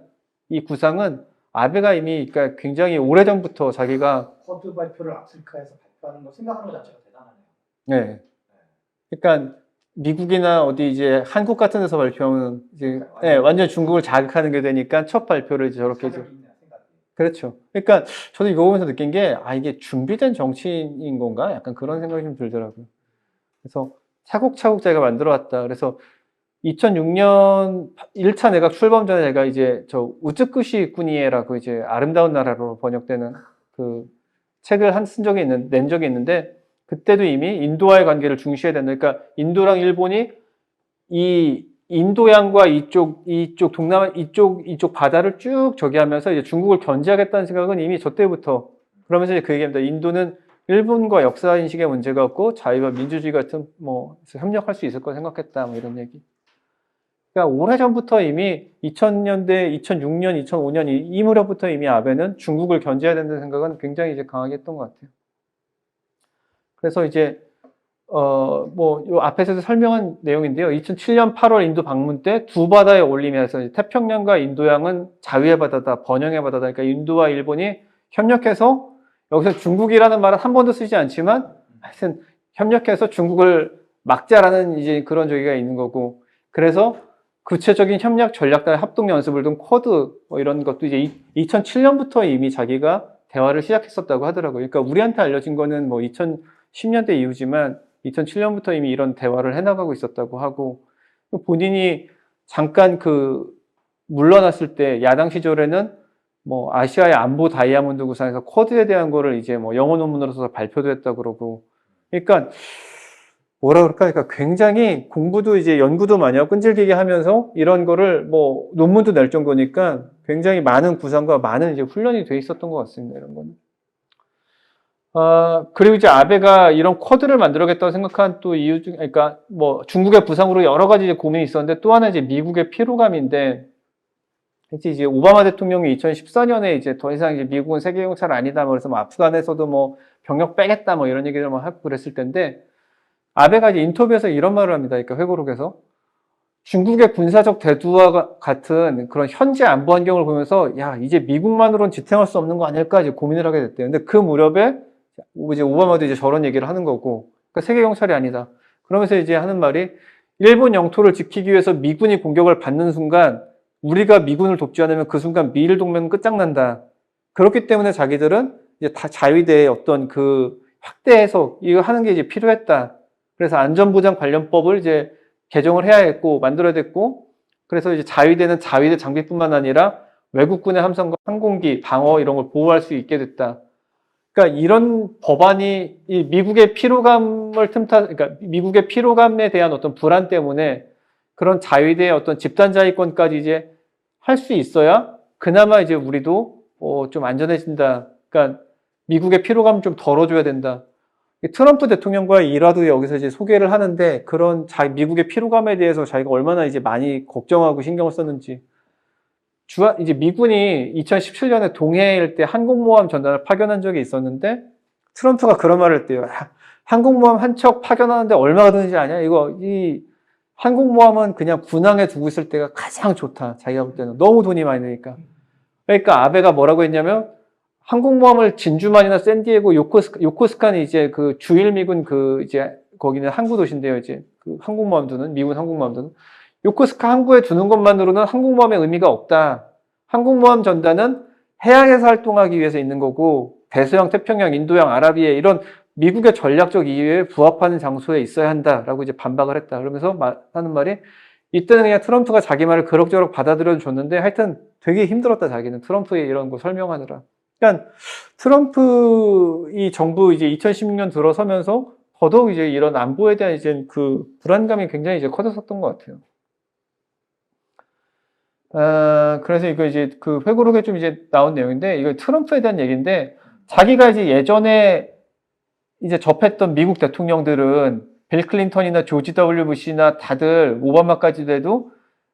A: 이 구상은 아베가 이미 그러니까 굉장히 오래전부터 자기가
B: 쿼드 발표를 아프리카에서 발표하는 거 생각하는 것 자체가 대단하네요.
A: 네. 그러니까 미국이나 어디 이제 한국 같은 데서 발표하면 이제 완전 중국을 자극하는 게 되니까 첫 발표를 이제 저렇게
B: 자격이 있네요, 생각이.
A: 그렇죠. 그러니까 저도 이거 보면서 느낀 게 이게 준비된 정치인인 건가? 약간 그런 생각이 좀 들더라고요. 그래서 차곡차곡 자기가 만들어 왔다. 그래서 2006년 1차 내각 출범 전에 제가 이제 저 우츠쿠시 쿠니에라고 이제 아름다운 나라로 번역되는 그 책을 낸 적이 있는데, 그때도 이미 인도와의 관계를 중시해야 된다. 그러니까 인도랑 일본이 이 인도양과 이쪽 동남아 이쪽 바다를 쭉 저기 하면서 이제 중국을 견제하겠다는 생각은 이미 저 때부터, 그러면서 이제 그 얘기합니다. 인도는 일본과 역사 인식의 문제가 없고 자유와 민주주의 같은 뭐 협력할 수 있을 거 생각했다. 뭐 이런 얘기. 그러니까 오래전부터 이미 2000년대, 2006년, 2005년 이 무렵부터 이미 아베는 중국을 견제해야 된다는 생각은 굉장히 이제 강하게 했던 것 같아요. 그래서 이제 뭐 요 앞에서도 설명한 내용인데요. 2007년 8월 인도 방문 때 두 바다에 올리면서 태평양과 인도양은 자유의 바다다, 번영의 바다다. 그러니까 인도와 일본이 협력해서, 여기서 중국이라는 말은 한 번도 쓰지 않지만 하여튼 협력해서 중국을 막자라는 이제 그런 저기가 있는 거고, 그래서 구체적인 협력 전략단 합동 연습을 둔 쿼드 뭐 이런 것도 이제 2007년부터 이미 자기가 대화를 시작했었다고 하더라고요. 그러니까 우리한테 알려진 거는 뭐 2010년대 이후지만 2007년부터 이미 이런 대화를 해나가고 있었다고 하고, 본인이 잠깐 물러났을 때 야당 시절에는 뭐 아시아의 안보 다이아몬드 구상에서 쿼드에 대한 거를 이제 뭐 영어 논문으로 써서 발표도 했다 그러고, 그러니까 뭐라 그럴까? 그러니까 굉장히 공부도 이제 연구도 많이 하고 끈질기게 하면서 이런 거를 뭐 논문도 낼 정도니까 굉장히 많은 구상과 많은 이제 훈련이 돼 있었던 것 같습니다. 이런 거는. 그리고 이제 아베가 이런 쿼드를 만들어야겠다고 생각한 또 이유 중, 그러니까 뭐 중국의 부상으로 여러 가지 이제 고민이 있었는데, 또 하나 이제 미국의 피로감인데, 이제 오바마 대통령이 2014년에 이제 더 이상 이제 미국은 세계 경찰 아니다, 그래서 뭐 아프간에서도 뭐 병력 빼겠다, 뭐 이런 얘기를 막 하고 그랬을 텐데, 아베가 이제 인터뷰에서 이런 말을 합니다. 그러니까 회고록에서 중국의 군사적 대두와 같은 그런 현재 안보 환경을 보면서 야, 이제 미국만으로는 지탱할 수 없는 거 아닐까 이제 고민을 하게 됐대요. 근데 그 무렵에 이제 오바마도 이제 저런 얘기를 하는 거고, 그러니까 세계 경찰이 아니다. 그러면서 이제 하는 말이, 일본 영토를 지키기 위해서 미군이 공격을 받는 순간 우리가 미군을 돕지 않으면 그 순간 미일 동맹은 끝장난다. 그렇기 때문에 자기들은 이제 다 자위대의 어떤 그 확대 해석 이거 하는 게 이제 필요했다. 그래서 안전보장 관련법을 이제 개정을 해야 했고 만들어야 됐고, 그래서 이제 자위대는 자위대 장비뿐만 아니라 외국군의 함선과 항공기, 방어 이런 걸 보호할 수 있게 됐다. 그러니까 이런 법안이 이 미국의 피로감을 그러니까 미국의 피로감에 대한 어떤 불안 때문에 그런 자위대의 어떤 집단 자위권까지 이제 할 수 있어야 그나마 이제 우리도 좀 안전해진다. 그러니까 미국의 피로감 좀 덜어줘야 된다. 트럼프 대통령과의 일화도 여기서 이제 소개를 하는데 그런 미국의 피로감에 대해서 자기가 얼마나 이제 많이 걱정하고 신경을 썼는지. 이제 미군이 2017년에 동해 일대 항공모함 전단을 파견한 적이 있었는데 트럼프가 그런 말을 했대요. 항공모함 한 척 파견하는데 얼마가 드는지 아냐? 이 항공모함은 그냥 군항에 두고 있을 때가 가장 좋다. 자기가 볼 때는. 너무 돈이 많이 드니까. 그러니까 아베가 뭐라고 했냐면 항공모함을 진주만이나 샌디에고 요코스칸이 이제 그 주일미군 이제 거기는 항구 도시인데요. 이제 그 항공모함 두는 미군 항공모함 두는 요코스카 항구에 두는 것만으로는 항공모함의 의미가 없다. 항공모함 전단은 해양에서 활동하기 위해서 있는 거고 대서양, 태평양, 인도양, 아라비아 이런 미국의 전략적 이유에 부합하는 장소에 있어야 한다라고 이제 반박을 했다. 그러면서 하는 말이 이때는 그냥 트럼프가 자기 말을 그럭저럭 받아들여 줬는데 하여튼 되게 힘들었다 자기는 트럼프의 이런 거 설명하느라. 그러니까 트럼프 이 정부 이제 2016년 들어서면서 더더욱 이제 이런 안보에 대한 이제 그 불안감이 굉장히 이제 커졌었던 것 같아요. 그래서 이거 이제 그 회고록에 좀 이제 나온 내용인데 이거 트럼프에 대한 얘기인데 자기가 이제 예전에 이제 접했던 미국 대통령들은 빌 클린턴이나 조지 W 부시나 다들 오바마까지도 해도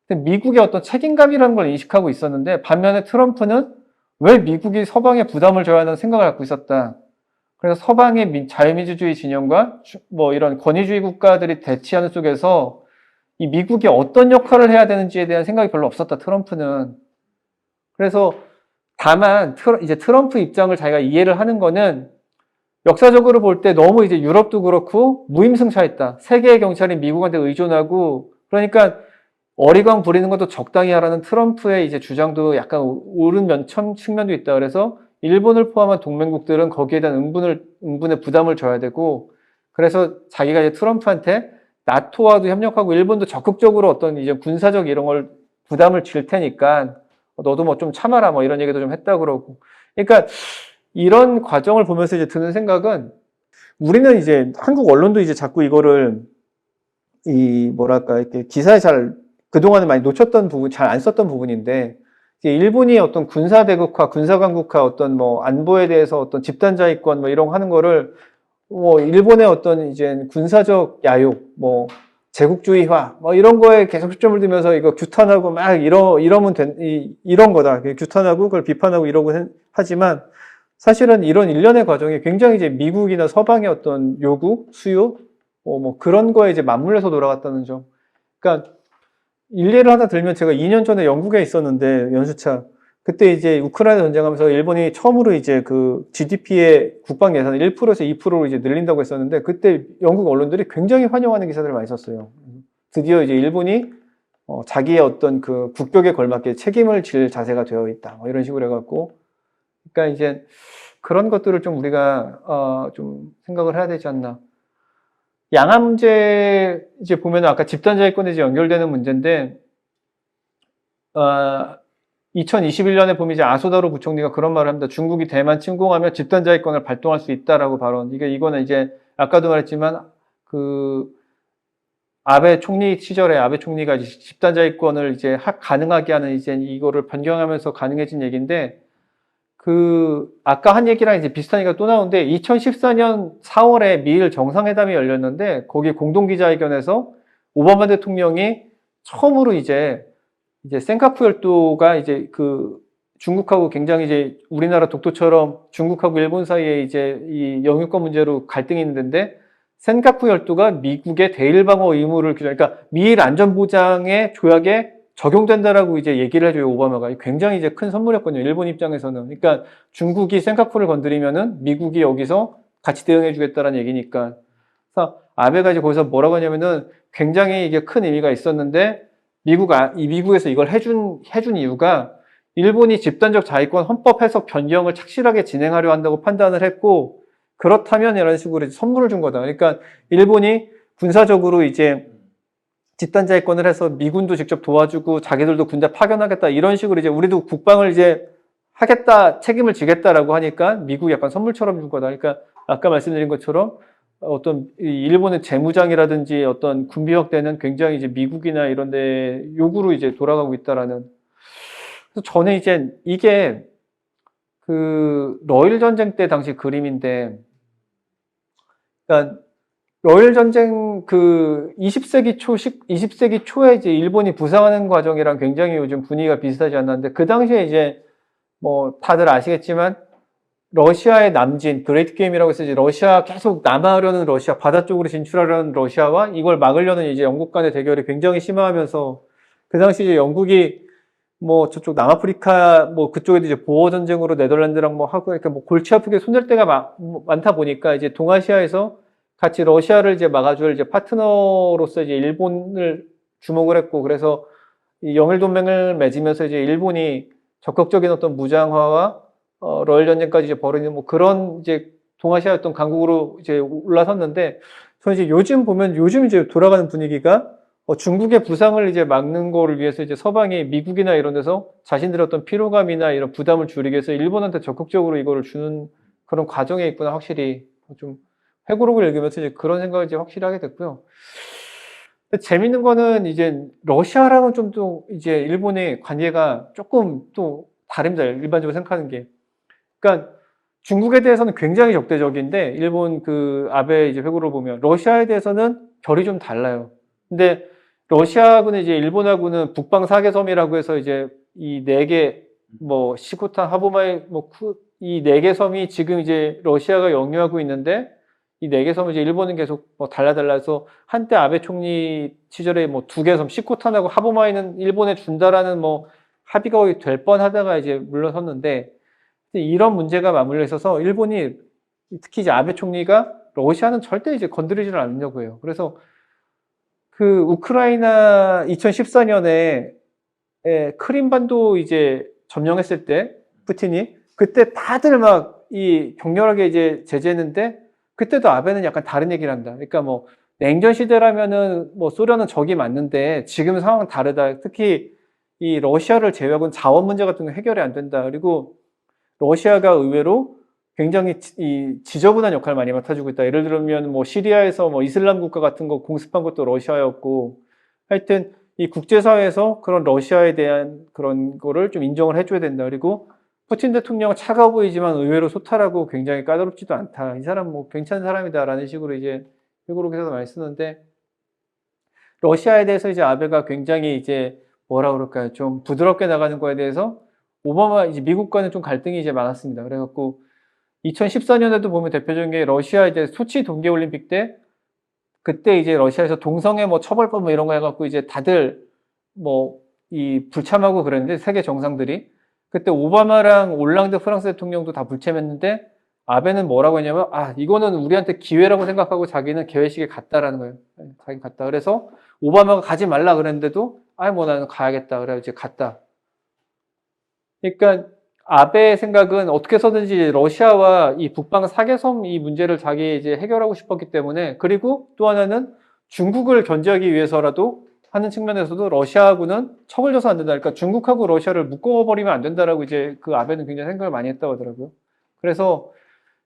A: 미국의 어떤 책임감이라는 걸 인식하고 있었는데 반면에 트럼프는 왜 미국이 서방에 부담을 져야 하는 생각을 갖고 있었다. 그래서 서방의 자유민주주의 진영과 뭐 이런 권위주의 국가들이 대치하는 속에서 이 미국이 어떤 역할을 해야 되는지에 대한 생각이 별로 없었다, 트럼프는. 그래서 다만 이제 트럼프 입장을 자기가 이해를 하는 거는 역사적으로 볼 때 너무 이제 유럽도 그렇고 무임승차했다. 세계의 경찰이 미국한테 의존하고 그러니까 어리광 부리는 것도 적당히 하라는 트럼프의 이제 주장도 약간 옳은 측면도 있다. 그래서 일본을 포함한 동맹국들은 거기에 대한 응분의 부담을 져야 되고 그래서 자기가 이제 트럼프한테 나토와도 협력하고 일본도 적극적으로 어떤 이제 군사적 이런 걸 부담을 질 테니까 너도 뭐 좀 참아라 뭐 이런 얘기도 좀 했다 그러고. 그러니까 이런 과정을 보면서 이제 드는 생각은 우리는 이제 한국 언론도 이제 자꾸 이거를 뭐랄까 이렇게 기사에 잘 그동안에 많이 놓쳤던 부분, 잘 안 썼던 부분인데 이제 일본이 어떤 군사 대국화, 군사 강국화 어떤 뭐 안보에 대해서 어떤 집단 자위권 뭐 이런 거 하는 거를 뭐 일본의 어떤 이제 군사적 야욕, 뭐 제국주의화 뭐 이런 거에 계속 초점을 두면서 이거 규탄하고 막 이러면 이런 거다. 규탄하고 그걸 비판하고 이러고 하지만 사실은 이런 일련의 과정이 굉장히 이제 미국이나 서방의 어떤 요구, 수요, 뭐 그런 거에 이제 맞물려서 돌아갔다는 점. 그러니까 일례를 하나 들면 제가 2년 전에 영국에 있었는데 연수차 그때 이제 우크라이나 전쟁하면서 일본이 처음으로 이제 그 GDP의 국방 예산을 1%에서 2%로 이제 늘린다고 했었는데 그때 영국 언론들이 굉장히 환영하는 기사들을 많이 썼어요. 드디어 이제 일본이 자기의 어떤 그 국격에 걸맞게 책임을 질 자세가 되어 있다. 뭐 이런 식으로 해갖고 그러니까 이제 그런 것들을 좀 우리가 좀 생각을 해야 되지 않나. 양안 문제 이제 보면 아까 집단자위권에 이제 연결되는 문제인데 2021년에 보면 이제 아소다로 부총리가 그런 말을 합니다. 중국이 대만 침공하면 집단자위권을 발동할 수 있다라고 발언. 이거는 이제 아까도 말했지만 그 아베 총리 시절에 아베 총리가 이제 집단자위권을 이제 가능하게 하는 이제 이거를 변경하면서 가능해진 얘기인데 아까 한 얘기랑 이제 비슷한 얘기가 또 나오는데 2014년 4월에 미일 정상회담이 열렸는데 거기 공동기자회견에서 오바마 대통령이 처음으로 이제 센카쿠 열도가 이제 중국하고 굉장히 이제 우리나라 독도처럼 중국하고 일본 사이에 이제 이 영유권 문제로 갈등이 있는데 센카쿠 열도가 미국의 대일방어 의무를 그러니까 미일 안전보장의 조약에 적용된다라고 이제 얘기를 해줘요, 오바마가. 굉장히 이제 큰 선물이었거든요, 일본 입장에서는. 그러니까 중국이 센카쿠를 건드리면은 미국이 여기서 같이 대응해주겠다라는 얘기니까. 그래서 아베가 이제 거기서 뭐라고 하냐면은 굉장히 이게 큰 의미가 있었는데 미국에서 이걸 해준 이유가 일본이 집단적 자위권 헌법 해석 변경을 착실하게 진행하려 한다고 판단을 했고 그렇다면 이런 식으로 이제 선물을 준 거다. 그러니까 일본이 군사적으로 이제 집단자위권을 해서 미군도 직접 도와주고 자기들도 군대 파견하겠다 이런 식으로 이제 우리도 국방을 이제 하겠다 책임을 지겠다라고 하니까 미국이 약간 선물처럼 준 거다. 그러니까 아까 말씀드린 것처럼 어떤 일본의 재무장이라든지 어떤 군비 확대는 굉장히 이제 미국이나 이런 데 요구로 이제 돌아가고 있다라는. 그래서 저는 이제 이게 그 러일 전쟁 때 당시 그림인데, 그러니까 러일 전쟁 그 20세기 초에 이제 일본이 부상하는 과정이랑 굉장히 요즘 분위기가 비슷하지 않았는데, 그 당시에 이제 뭐 다들 아시겠지만 러시아의 남진, 그레이트 게임이라고 해서 이제 러시아 계속 남하하려는 러시아, 바다 쪽으로 진출하려는 러시아와 이걸 막으려는 이제 영국 간의 대결이 굉장히 심화하면서, 그 당시 이제 영국이 뭐 저쪽 남아프리카 뭐 그쪽에도 이제 보호 전쟁으로 네덜란드랑 뭐 하고 이렇게 뭐 골치 아프게 손댈 때가 많다 보니까 이제 동아시아에서 같이 러시아를 이제 막아줄 이제 파트너로서 이제 일본을 주목을 했고, 그래서 이 영일 동맹을 맺으면서 이제 일본이 적극적인 어떤 무장화와 러일 전쟁까지 이제 벌이는 뭐 그런 이제 동아시아 어떤 강국으로 이제 올라섰는데, 저는 이제 요즘 이제 돌아가는 분위기가 중국의 부상을 이제 막는 거를 위해서 이제 서방이 미국이나 이런 데서 자신들의 어떤 피로감이나 이런 부담을 줄이기 위해서 일본한테 적극적으로 이거를 주는 그런 과정에 있구나, 확실히 좀 회고록을 읽으면서 이제 그런 생각을 이제 확실히 하게 됐고요. 근데 재밌는 거는 이제 러시아랑은 좀 또 이제 일본의 관계가 조금 또 다릅니다. 일반적으로 생각하는 게. 그러니까 중국에 대해서는 굉장히 적대적인데, 일본 그 아베 이제 회고를 보면 러시아에 대해서는 결이 좀 달라요. 근데 러시아하고는 이제 일본하고는 북방 사개섬이라고 해서 이제 이 네 개 뭐 시코탄, 하부마이 이 네 개 섬이 지금 이제 러시아가 영유하고 있는데, 이 네 개 섬은 이제 일본은 계속 뭐 달라서 한때 아베 총리 시절에 뭐 두 개 섬 시코탄하고 하부마이는 일본에 준다라는 뭐 합의가 거의 될 뻔하다가 이제 물러섰는데, 이런 문제가 맞물려 있어서 일본이 특히 이제 아베 총리가 러시아는 절대 이제 건드리지를 않으려고 해요. 그래서 그 우크라이나 2014년에 크림반도 이제 점령했을 때 푸틴이 그때 다들 막 이 격렬하게 이제 제재했는데, 그때도 아베는 약간 다른 얘기를 한다. 그러니까 뭐 냉전 시대라면은 뭐 소련은 적이 맞는데 지금 상황은 다르다. 특히 이 러시아를 제외하고는 자원 문제 같은 거 해결이 안 된다. 그리고 러시아가 의외로 굉장히 이 지저분한 역할을 많이 맡아주고 있다. 예를 들면 뭐 시리아에서 뭐 이슬람 국가 같은 거 공습한 것도 러시아였고, 하여튼 이 국제사회에서 그런 러시아에 대한 그런 거를 좀 인정을 해줘야 된다. 그리고 푸틴 대통령은 차가워 보이지만 의외로 소탈하고 굉장히 까다롭지도 않다. 이 사람 뭐 괜찮은 사람이다라는 식으로 이제 회고록에서 많이 쓰는데, 러시아에 대해서 이제 아베가 굉장히 이제 뭐라 그럴까요? 좀 부드럽게 나가는 거에 대해서 오바마 이제 미국과는 좀 갈등이 이제 많았습니다. 그래갖고 2014년에도 보면 대표적인 게 러시아 이제 소치 동계올림픽 때, 그때 이제 러시아에서 동성애 뭐 처벌법 뭐 이런 거 해갖고 이제 다들 뭐 이 불참하고 그랬는데, 세계 정상들이 그때 오바마랑 올랑드 프랑스 대통령도 다 불참했는데, 아베는 뭐라고 했냐면 이거는 우리한테 기회라고 생각하고 자기는 개회식에 갔다라는 거예요. 자기 갔다. 그래서 오바마가 가지 말라 그랬는데도 뭐 나는 가야겠다. 그래 이제 갔다. 그러니까 아베의 생각은 어떻게 해서든지 러시아와 이 북방 사개섬 이 문제를 자기 이제 해결하고 싶었기 때문에, 그리고 또 하나는 중국을 견제하기 위해서라도 하는 측면에서도 러시아하고는 척을 져서 안 된다. 그러니까 중국하고 러시아를 묶어버리면 안 된다라고 이제 그 아베는 굉장히 생각을 많이 했다고 하더라고요. 그래서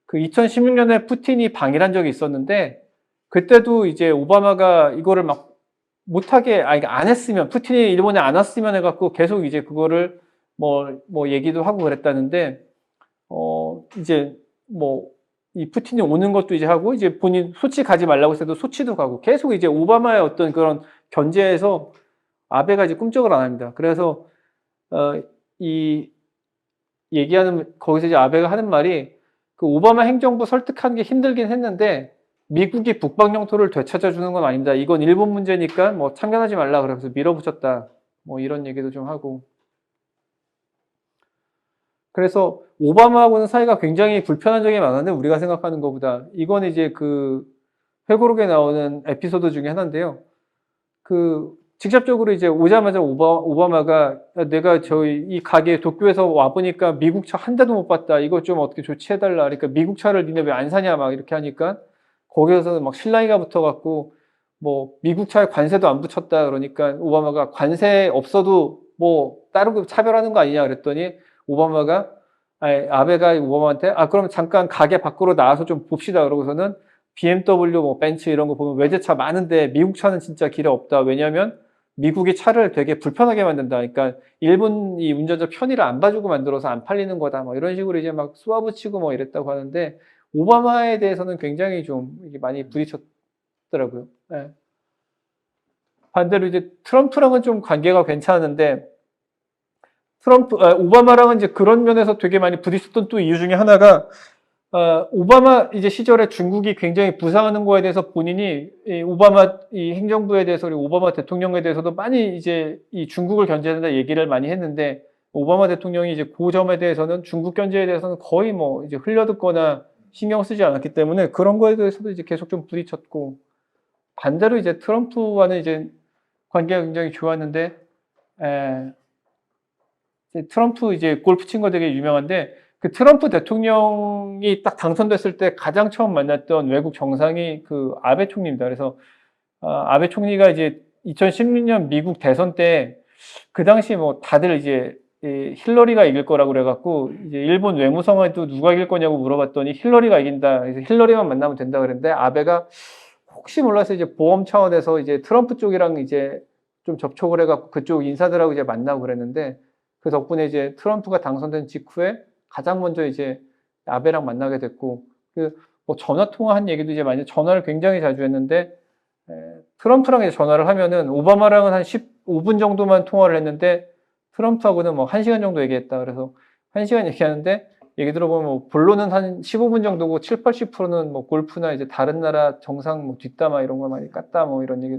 A: 그 2016년에 푸틴이 방일한 적이 있었는데, 그때도 이제 오바마가 이거를 막 못하게, 안 했으면, 푸틴이 일본에 안 왔으면 해갖고 계속 이제 그거를 뭐 얘기도 하고 그랬다는데, 이제 이 푸틴이 오는 것도 이제 하고, 이제 본인 소치 가지 말라고 해도 소치도 가고, 계속 이제 오바마의 어떤 그런 견제에서 아베가 이제 꿈쩍을 안 합니다. 그래서, 이 얘기하는, 거기서 이제 아베가 하는 말이, 그 오바마 행정부 설득하는 게 힘들긴 했는데, 미국이 북방 영토를 되찾아주는 건 아닙니다. 이건 일본 문제니까 뭐 참견하지 말라 그러면서 밀어붙였다. 뭐 이런 얘기도 좀 하고. 그래서 오바마하고는 사이가 굉장히 불편한 적이 많았는데, 우리가 생각하는 것보다. 이건 이제 그 회고록에 나오는 에피소드 중에 하나인데요. 그 직접적으로 이제 오자마자 오바마가 내가 저희 이 가게 도쿄에서 와보니까 미국 차 한 대도 못 봤다. 이거 좀 어떻게 조치해달라. 그러니까 미국 차를 니네 왜 안 사냐 막 이렇게 하니까, 거기에서는 막 실랑이가 붙어갖고 뭐 미국 차에 관세도 안 붙였다. 그러니까 오바마가 관세 없어도 뭐 따로 차별하는 거 아니냐 그랬더니, 오바마가 아베가 오바마한테 그럼 잠깐 가게 밖으로 나와서 좀 봅시다. 그러고서는 BMW 뭐 벤츠 이런 거 보면 외제차 많은데 미국 차는 진짜 길에 없다. 왜냐하면 미국이 차를 되게 불편하게 만든다. 그러니까 일본이 운전자 편의를 안 봐주고 만들어서 안 팔리는 거다. 뭐 이런 식으로 이제 막 쏘아붙이고 뭐 이랬다고 하는데 오바마에 대해서는 굉장히 좀 이게 많이 부딪혔더라고요. 예. 반대로 이제 트럼프랑은 좀 관계가 괜찮은데 오바마랑은 이제 그런 면에서 되게 많이 부딪혔던 또 이유 중에 하나가 오바마 이제 시절에 중국이 굉장히 부상하는 거에 대해서 본인이 이 오바마 이 행정부에 대해서 그리고 오바마 대통령에 대해서도 많이 이제 이 중국을 견제해야 된다 얘기를 많이 했는데 오바마 대통령이 이제 그 점에 대해서는 중국 견제에 대해서는 거의 뭐 이제 흘려듣거나 신경 쓰지 않았기 때문에 그런 거에 대해서도 이제 계속 좀 부딪혔고 반대로 이제 트럼프와는 이제 관계가 굉장히 좋았는데 이제 트럼프 이제 골프 친 거 되게 유명한데 그 트럼프 대통령이 딱 당선됐을 때 가장 처음 만났던 외국 정상이 그 아베 총리입니다. 그래서 아베 총리가 이제 2016년 미국 대선 때 그 당시 뭐 다들 이제 힐러리가 이길 거라고 그래갖고 이제 일본 외무성에도 누가 이길 거냐고 물어봤더니 힐러리가 이긴다. 그래서 힐러리만 만나면 된다 그랬는데 아베가 혹시 몰라서 이제 보험 차원에서 이제 트럼프 쪽이랑 이제 좀 접촉을 해갖고 그쪽 인사들하고 이제 만나고 그랬는데 그 덕분에 이제 트럼프가 당선된 직후에 가장 먼저 이제 아베랑 만나게 됐고, 뭐 전화 통화한 얘기도 이제 많이 전화를 굉장히 자주 했는데, 트럼프랑 이제 전화를 하면은 오바마랑은 한 15분 정도만 통화를 했는데, 트럼프하고는 뭐 1시간 정도 얘기했다. 그래서 1시간 얘기하는데, 얘기 들어보면 뭐 본론은 한 15분 정도고 7, 80%는 뭐 골프나 이제 다른 나라 정상 뭐 뒷담화 이런 거 많이 깠다 뭐 이런 얘기.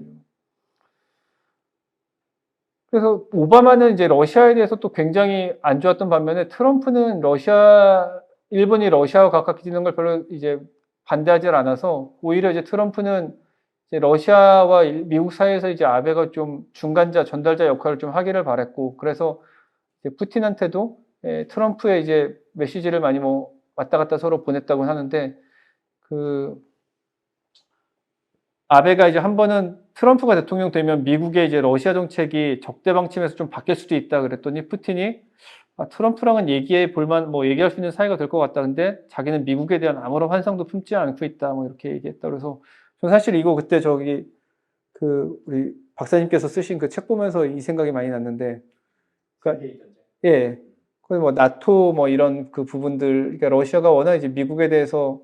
A: 그래서 오바마는 이제 러시아에 대해서 또 굉장히 안 좋았던 반면에 트럼프는 일본이 러시아와 가깝게 지는 걸 별로 이제 반대하지 않아서 오히려 이제 트럼프는 이제 러시아와 미국 사이에서 이제 아베가 좀 중간자, 전달자 역할을 좀 하기를 바랬고 그래서 이제 푸틴한테도 트럼프의 이제 메시지를 많이 뭐 왔다 갔다 서로 보냈다고 하는데 아베가 이제 한 번은 트럼프가 대통령 되면 미국의 이제 러시아 정책이 적대 방침에서 좀 바뀔 수도 있다 그랬더니 푸틴이 트럼프랑은 얘기해 볼만 뭐 얘기할 수 있는 사이가 될 것 같다. 근데 자기는 미국에 대한 아무런 환상도 품지 않고 있다. 뭐 이렇게 얘기했다. 그래서 저 사실 이거 그때 우리 박사님께서 쓰신 그 책 보면서 이 생각이 많이 났는데, 그러니까 예, 거의 뭐 나토 뭐 이런 그 부분들, 그러니까 러시아가 워낙 이제 미국에 대해서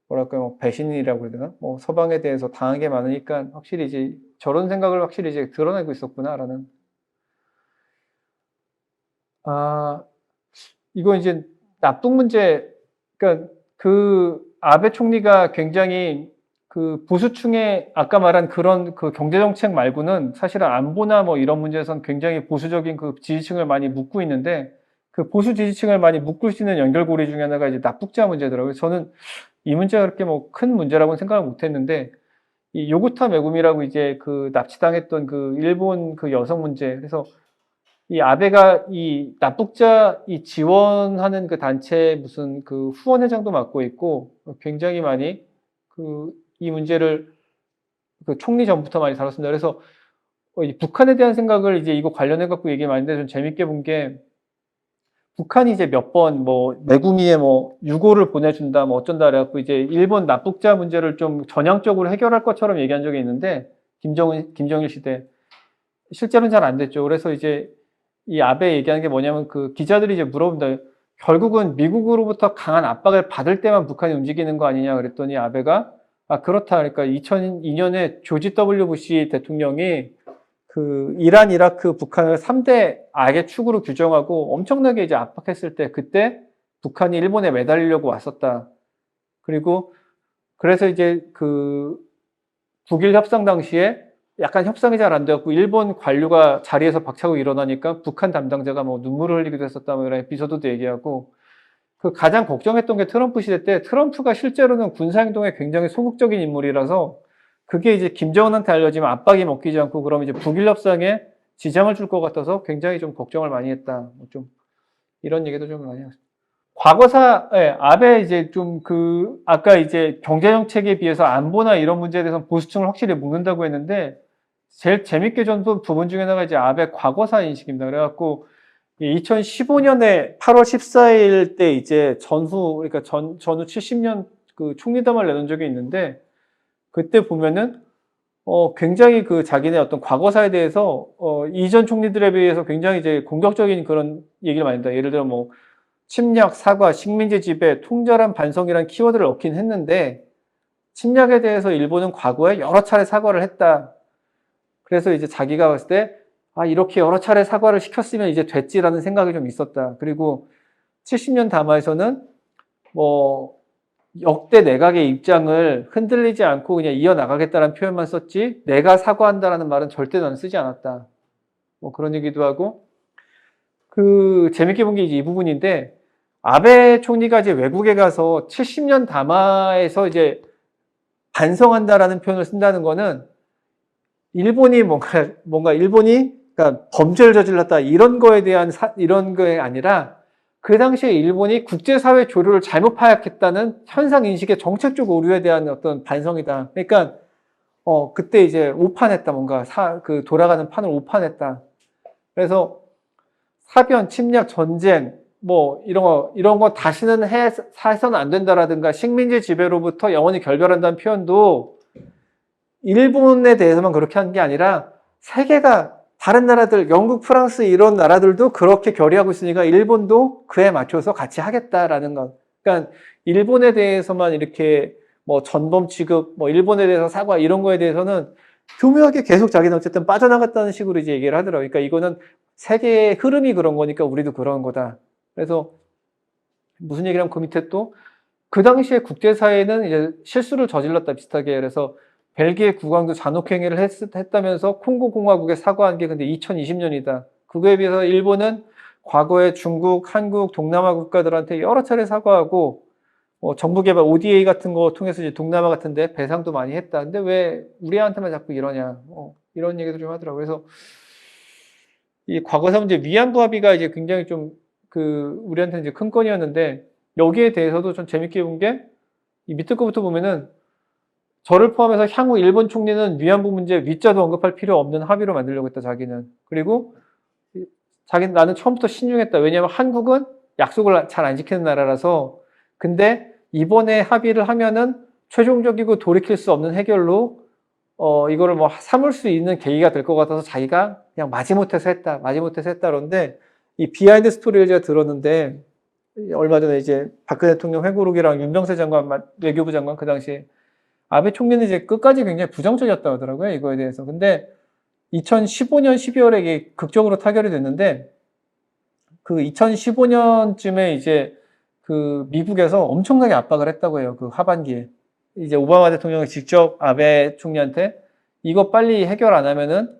A: 뭐랄까 뭐 배신이라고 해야 되나, 뭐 서방에 대해서 당한 게 많으니까 확실히 이제 저런 생각을 확실히 이제 드러내고 있었구나라는. 이거 이제 납북 문제, 그러니까 그 아베 총리가 굉장히 그 보수층의 아까 말한 그런 그 경제정책 말고는 사실은 안보나 뭐 이런 문제에선 굉장히 보수적인 그 지지층을 많이 묶고 있는데 그 보수 지지층을 많이 묶을 수 있는 연결고리 중에 하나가 이제 납북자 문제더라고요. 저는 이 문제가 그렇게 뭐 큰 문제라고는 생각을 못 했는데 이 요구타 메구미라고 이제 그 납치당했던 그 일본 그 여성 문제. 그래서 이 아베가 이 납북자 이 지원하는 그 단체 무슨 그 후원회장도 맡고 있고 굉장히 많이 그 이 문제를 그 총리 전부터 많이 다뤘습니다. 그래서 이 북한에 대한 생각을 이제 이거 관련해 갖고 얘기 많이 했는데 좀 재밌게 본 게 북한이 이제 몇 번 뭐 메구미에 뭐 유고를 보내준다 뭐 어쩐다 그래갖고 이제 일본 납북자 문제를 좀 전향적으로 해결할 것처럼 얘기한 적이 있는데 김정일 시대 실제로는 잘 안 됐죠. 그래서 이제 이 아베 얘기하는 게 뭐냐면 그 기자들이 이제 물어본다. 결국은 미국으로부터 강한 압박을 받을 때만 북한이 움직이는 거 아니냐 그랬더니 아베가 그렇다. 그러니까 2002년에 조지 W 부시 대통령이 그 이란, 이라크, 북한을 3대 악의 축으로 규정하고 엄청나게 이제 압박했을 때 그때 북한이 일본에 매달리려고 왔었다. 그리고 그래서 이제 그 북일 협상 당시에 약간 협상이 잘 안 되었고 일본 관료가 자리에서 박차고 일어나니까 북한 담당자가 뭐 눈물을 흘리기도 했었다 뭐 이런 에피소드도 얘기하고 그 가장 걱정했던 게 트럼프 시대 때 트럼프가 실제로는 군사행동에 굉장히 소극적인 인물이라서 그게 이제 김정은한테 알려지면 압박이 먹히지 않고 그럼 이제 북일 협상에 지장을 줄 것 같아서 굉장히 좀 걱정을 많이 했다. 좀 이런 얘기도 좀 많이 했습니다. 과거사에 아베 이제 좀 아까 이제 경제정책에 비해서 안보나 이런 문제에 대해서 보수층을 확실히 묶는다고 했는데 제일 재밌게 전 부분 중에 하나가 이제 아베 과거사 인식입니다. 그래갖고 2015년에 8월 14일 때 이제 그러니까 전후 70년 그 총리담을 내놓은 적이 있는데 그때 보면은 굉장히 그 자기네 어떤 과거사에 대해서, 이전 총리들에 비해서 굉장히 이제 공격적인 그런 얘기를 많이 합니다. 예를 들어 뭐, 침략, 사과, 식민지 지배, 통절한 반성이라는 키워드를 넣긴 했는데, 침략에 대해서 일본은 과거에 여러 차례 사과를 했다. 그래서 이제 자기가 봤을 때, 아, 이렇게 여러 차례 사과를 시켰으면 이제 됐지라는 생각이 좀 있었다. 그리고 70년 담화에서는 뭐, 역대 내각의 입장을 흔들리지 않고 그냥 이어나가겠다는 표현만 썼지, 내가 사과한다라는 말은 절대 난 쓰지 않았다. 뭐 그런 얘기도 하고, 재밌게 본 게 이제 이 부분인데, 아베 총리가 이제 외국에 가서 70년 담화에서 이제 반성한다라는 표현을 쓴다는 거는 일본이 뭔가 일본이 그러니까 범죄를 저질렀다 이런 거에 대한 이런 거에 아니라 그 당시에 일본이 국제사회 조류를 잘못 파악했다는 현상 인식의 정책적 오류에 대한 어떤 반성이다. 그러니까 그때 이제 오판했다 뭔가 돌아가는 판을 오판했다. 그래서 사변, 침략, 전쟁 뭐 이런 거 다시는 해서는 안 된다라든가 식민지 지배로부터 영원히 결별한다는 표현도 일본에 대해서만 그렇게 한 게 아니라 세계가 다른 나라들, 영국, 프랑스 이런 나라들도 그렇게 결의하고 있으니까 일본도 그에 맞춰서 같이 하겠다라는 것. 그러니까 일본에 대해서만 이렇게 뭐 전범 취급, 뭐 일본에 대해서 사과 이런 거에 대해서는 교묘하게 계속 자기는 어쨌든 빠져나갔다는 식으로 이제 얘기를 하더라고요. 그러니까 이거는 세계의 흐름이 그런 거니까 우리도 그런 거다. 그래서 무슨 얘기를 하면 그 밑에 또 그 당시에 국제사회는 이제 실수를 저질렀다 비슷하게. 그래서 벨기에 국왕도 잔혹행위를 했다면서 콩고 공화국에 사과한 게 근데 2020년이다. 그거에 비해서 일본은 과거에 중국, 한국, 동남아 국가들한테 여러 차례 사과하고 정부 개발 ODA 같은 거 통해서 이제 동남아 같은데 배상도 많이 했다. 근데 왜 우리한테만 자꾸 이러냐? 이런 얘기도 좀 하더라고요. 그래서 이 과거사 문제 위안부 합의가 이제 굉장히 좀 우리한테는 이제 큰 건이었는데 여기에 대해서도 좀 재밌게 본 게 이 밑에 거부터 보면은 저를 포함해서 향후 일본 총리는 위안부 문제 위자도 언급할 필요 없는 합의로 만들려고 했다, 자기는. 그리고 자기는 나는 처음부터 신중했다. 왜냐하면 한국은 약속을 잘 안 지키는 나라라서. 근데 이번에 합의를 하면은 최종적이고 돌이킬 수 없는 해결로 이거를 뭐 삼을 수 있는 계기가 될 것 같아서 자기가 그냥 마지못해서 했다. 그런데 이 비하인드 스토리를 제가 들었는데 얼마 전에 이제 박근혜 대통령 회고록이랑 윤병세 장관, 외교부 장관 그 당시에 아베 총리는 이제 끝까지 굉장히 부정적이었다고 하더라고요, 이거에 대해서. 근데 2015년 12월에 이게 극적으로 타결이 됐는데, 그 2015년쯤에 이제 미국에서 엄청나게 압박을 했다고 해요, 그 하반기에. 이제 오바마 대통령이 직접 아베 총리한테 이거 빨리 해결 안 하면은,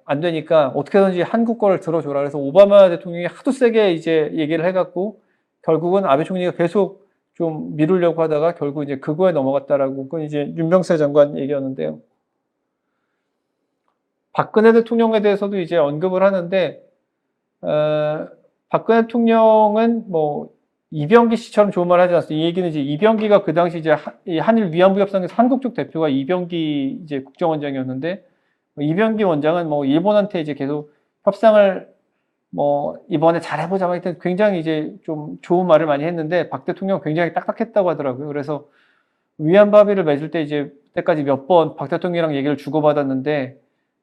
A: 안 되니까 어떻게든지 한국 거를 들어줘라. 그래서 오바마 대통령이 하도 세게 이제 얘기를 해갖고, 결국은 아베 총리가 계속 좀 미루려고 하다가 결국 이제 그거에 넘어갔다라고. 그건 이제 윤병세 장관 얘기였는데요. 박근혜 대통령에 대해서도 이제 언급을 하는데, 박근혜 대통령은 뭐, 이병기 씨처럼 좋은 말 하지 않았어요. 이 얘기는 이제 이병기가 그 당시 이제 한일 위안부 협상에서 한국 쪽 대표가 이병기 이제 국정원장이었는데, 이병기 원장은 뭐 일본한테 이제 계속 협상을 뭐 이번에 잘해보자 하여튼 굉장히 이제 좀 좋은 말을 많이 했는데 박 대통령 굉장히 딱딱했다고 하더라고요. 그래서 위안부 합의를 맺을 때 이제 그때까지 몇 번 박 대통령이랑 얘기를 주고받았는데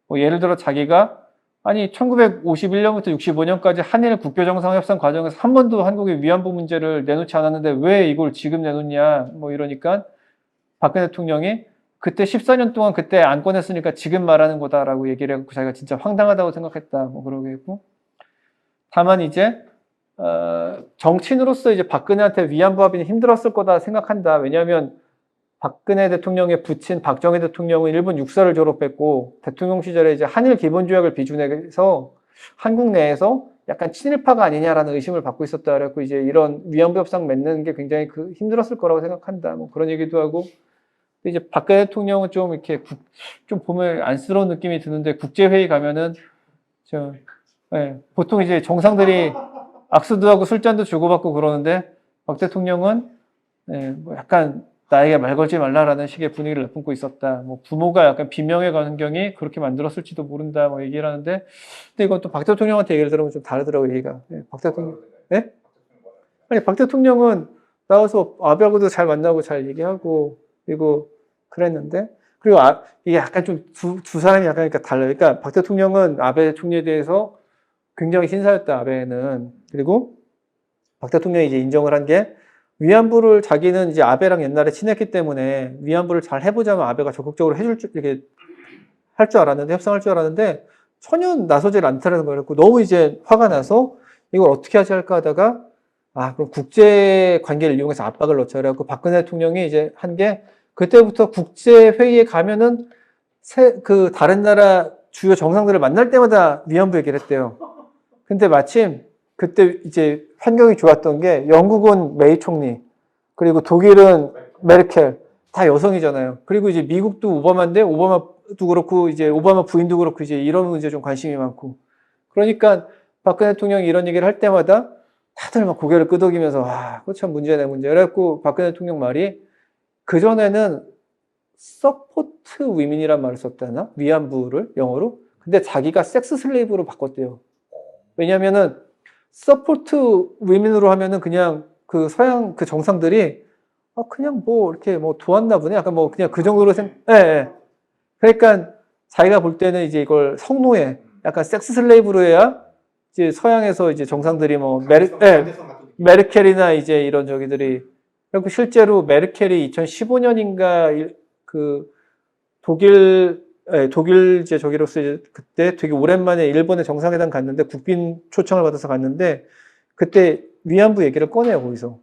A: 뭐 예를 들어 자기가 아니 1951년부터 65년까지 한일 국교 정상협상 과정에서 한 번도 한국의 위안부 문제를 내놓지 않았는데 왜 이걸 지금 내놓냐 뭐 이러니까 박근혜 대통령이 그때 14년 동안 그때 안 꺼냈으니까 지금 말하는 거다라고 얘기를 해갖고 자기가 진짜 황당하다고 생각했다 뭐 그러고 있고. 다만 이제 정치인으로서 이제 박근혜한테 위안부 합의는 힘들었을 거다 생각한다. 왜냐하면 박근혜 대통령의 부친 박정희 대통령은 일본 육사를 졸업했고 대통령 시절에 이제 한일 기본조약을 비준해서 한국 내에서 약간 친일파가 아니냐라는 의심을 받고 있었다. 그래갖고 이제 이런 위안부 협상 맺는 게 굉장히 힘들었을 거라고 생각한다. 뭐 그런 얘기도 하고. 이제 박근혜 대통령은 좀 이렇게 좀 보면 안쓰러운 느낌이 드는데 국제회의 가면은 보통 이제 정상들이 악수도 하고 술잔도 주고받고 그러는데 박 대통령은 뭐 약간 나에게 말 걸지 말라라는 식의 분위기를 내뿜고 있었다. 뭐 부모가 약간 비명의 환경이 그렇게 만들었을지도 모른다. 뭐 얘기를 하는데 근데 이것도 박 대통령한테 얘기를 들으면 좀 다르더라고요. 얘기가. 박 대통령. 네? 아니 박 대통령은 나와서 아베하고도 잘 만나고 잘 얘기하고 그리고 그랬는데 그리고 이게 약간 좀 두 사람이 약간 그러니까 달라요. 그러니까 박 대통령은 아베 총리에 대해서 굉장히 신사였다, 아베는. 그리고 박 대통령이 이제 인정을 한 게 위안부를 자기는 이제 아베랑 옛날에 친했기 때문에 위안부를 잘 해보자면 아베가 적극적으로 이렇게 할 줄 알았는데, 협상할 줄 알았는데 전혀 나서질 않다는 거였고 너무 이제 화가 나서 이걸 어떻게 하지 할까 하다가 그럼 국제 관계를 이용해서 압박을 넣자. 그래갖고 박근혜 대통령이 이제 한 게 그때부터 국제 회의에 가면은 그 다른 나라 주요 정상들을 만날 때마다 위안부 얘기를 했대요. 근데 마침 그때 이제 환경이 좋았던 게 영국은 메이 총리, 그리고 독일은 메르켈, 다 여성이잖아요. 그리고 이제 미국도 오바마인데 오바마도 그렇고 이제 오바마 부인도 그렇고 이제 이런 문제에 좀 관심이 많고. 그러니까 박근혜 대통령이 이런 얘기를 할 때마다 다들 막 고개를 끄덕이면서 그거 참 문제네 문제. 그래갖고 박근혜 대통령 말이 그전에는 서포트 위민이란 말을 썼다나? 위안부를 영어로. 근데 자기가 섹스 슬레이브로 바꿨대요. 왜냐면은 서포트 위민으로 하면은 그냥 그 서양 그 정상들이 그냥 뭐 이렇게 뭐 도왔나 보네. 약간 뭐 그냥 그 정도로 예. 그러니까 자기가 볼 때는 이제 이걸 성노예, 약간 섹스 슬레이브로 해야 이제 서양에서 이제 정상들이 뭐 메르켈이나 이제 이런 저기들이. 그리고 실제로 메르켈이 2015년인가 그 독일 이제 저기로서 이제 그때 되게 오랜만에 일본의 정상회담 갔는데 국빈 초청을 받아서 갔는데 그때 위안부 얘기를 꺼내요, 거기서.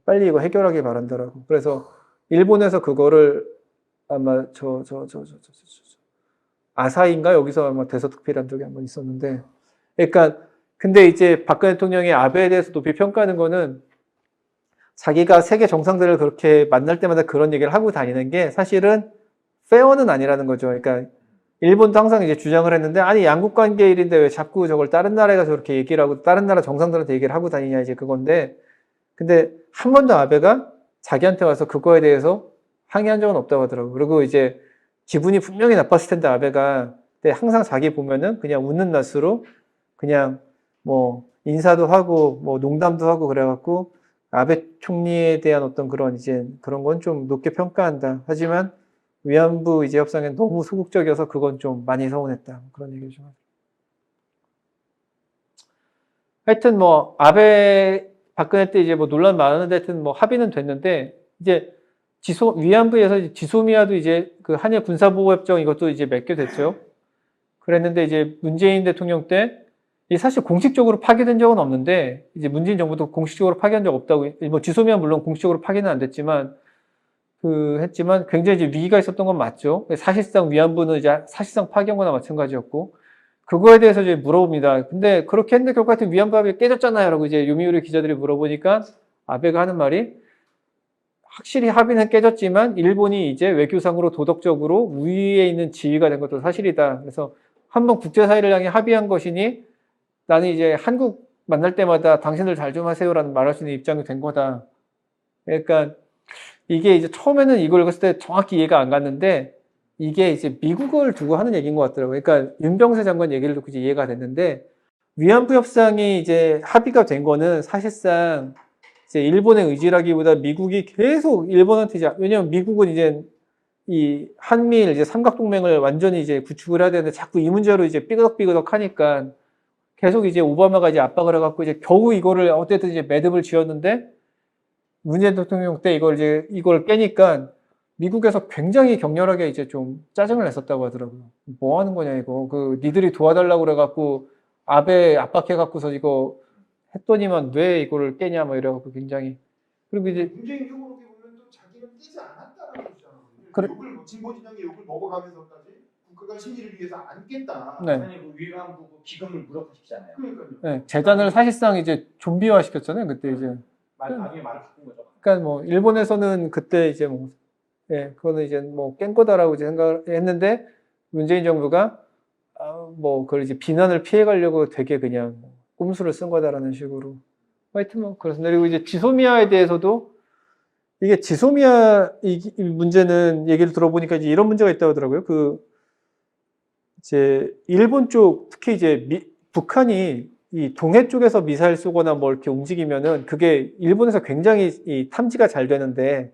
A: 빨리 이거 해결하기 바란다라고. 그래서 일본에서 그거를 아마 아사히인가 여기서 아마 대서특필한 적이 한번 있었는데, 그러니까 근데 이제 박근혜 대통령이 아베에 대해서 높이 평가하는 거는 자기가 세계 정상들을 그렇게 만날 때마다 그런 얘기를 하고 다니는 게 사실은 페어는 아니라는 거죠. 그러니까 일본도 항상 이제 주장을 했는데 아니 양국 관계 일인데 왜 자꾸 저걸 다른 나라에 가서 그렇게 얘기를 하고 다른 나라 정상들한테 얘기를 하고 다니냐 이제 그건데, 근데 한 번도 아베가 자기한테 와서 그거에 대해서 항의한 적은 없다고 하더라고요. 그리고 이제 기분이 분명히 나빴을 텐데 아베가 근데 항상 자기 보면은 그냥 웃는 낯으로 그냥 뭐 인사도 하고 뭐 농담도 하고 그래갖고 아베 총리에 대한 어떤 그런 이제 그런 건 좀 높게 평가한다. 하지만 위안부 이제 협상에 너무 소극적이어서 그건 좀 많이 서운했다. 그런 얘기를 좀 하죠. 하여튼 뭐 아베 박근혜 때 이제 뭐 논란 많은데 하여튼 뭐 합의는 됐는데 이제 위안부에서 이제 지소미아도 이제 그 한일 군사보호협정 이것도 이제 맺게 됐죠. 그랬는데 이제 문재인 대통령 때 사실 공식적으로 파기된 적은 없는데 이제 문재인 정부도 공식적으로 파기한 적 없다고, 뭐 지소미아 물론 공식적으로 파기는 안 됐지만 했지만 굉장히 이제 위기가 있었던 건 맞죠. 사실상 위안부는 이제 사실상 파기한 거나 마찬가지였고 그거에 대해서 이제 물어봅니다. 근데 그렇게 했는데 결국 하여튼 위안부 합의 깨졌잖아요. 라고 이제 요미우리 기자들이 물어보니까 아베가 하는 말이 확실히 합의는 깨졌지만 일본이 이제 외교상으로 도덕적으로 우위에 있는 지위가 된 것도 사실이다. 그래서 한번 국제사회를 향해 합의한 것이니 나는 이제 한국 만날 때마다 당신들 잘 좀 하세요라는 말할 수 있는 입장이 된 거다. 그러니까 이게 이제 처음에는 이걸 읽었을 때 정확히 이해가 안 갔는데 이게 이제 미국을 두고 하는 얘기인 것 같더라고요. 그러니까 윤병세 장관 얘기를 듣고 이제 이해가 됐는데 위안부 협상이 이제 합의가 된 거는 사실상 이제 일본의 의지라기보다 미국이 계속 일본한테 이제, 왜냐면 미국은 이제 이 한미일 이제 삼각동맹을 완전히 이제 구축을 해야 되는데 자꾸 이 문제로 이제 삐그덕삐그덕 하니까 계속 이제 오바마가 이제 압박을 해갖고 이제 겨우 이거를 어쨌든 이제 매듭을 지었는데 문재인 대통령 때 이걸 깨니까 미국에서 굉장히 격렬하게 이제 좀 짜증을 냈었다고 하더라고요. 뭐 하는 거냐 이거. 니들이 도와달라고 그래갖고 아베 압박해갖고서 이거 했더니만 왜 이거를 깨냐 뭐 이래갖고 굉장히. 그리고 이제
C: 문재인 쪽으로 보면 또 자기는 깨지 않았다라고 했잖아요.
A: 그래.
C: 욕을 진보 진영의 욕을 먹어가면서까지 국가가 신의를 위해서 안 깼다.
A: 네.
B: 아니 그 위안부 기금을 무력화시키잖아요.
C: 그러니까요.
A: 네, 재단을 사실상 이제 좀비화 시켰잖아요. 그때 이제.
B: 나중에 말을 바꾼 거죠.
A: 그러니까 뭐 일본에서는 그때 이제 뭐 그거는 이제 뭐 깬 거다라고 이제 생각했는데 문재인 정부가 뭐 그걸 이제 비난을 피해가려고 되게 그냥 꼼수를 쓴 거다라는 식으로. 하여튼 뭐 그렇습니다. 그리고 이제 지소미아에 대해서도 이게 지소미아 이 문제는 얘기를 들어보니까 이제 이런 문제가 있다고 하더라고요. 이제 일본 쪽 특히 이제 북한이 이 동해 쪽에서 미사일 쏘거나 뭐 이렇게 움직이면은 그게 일본에서 굉장히 이 탐지가 잘 되는데,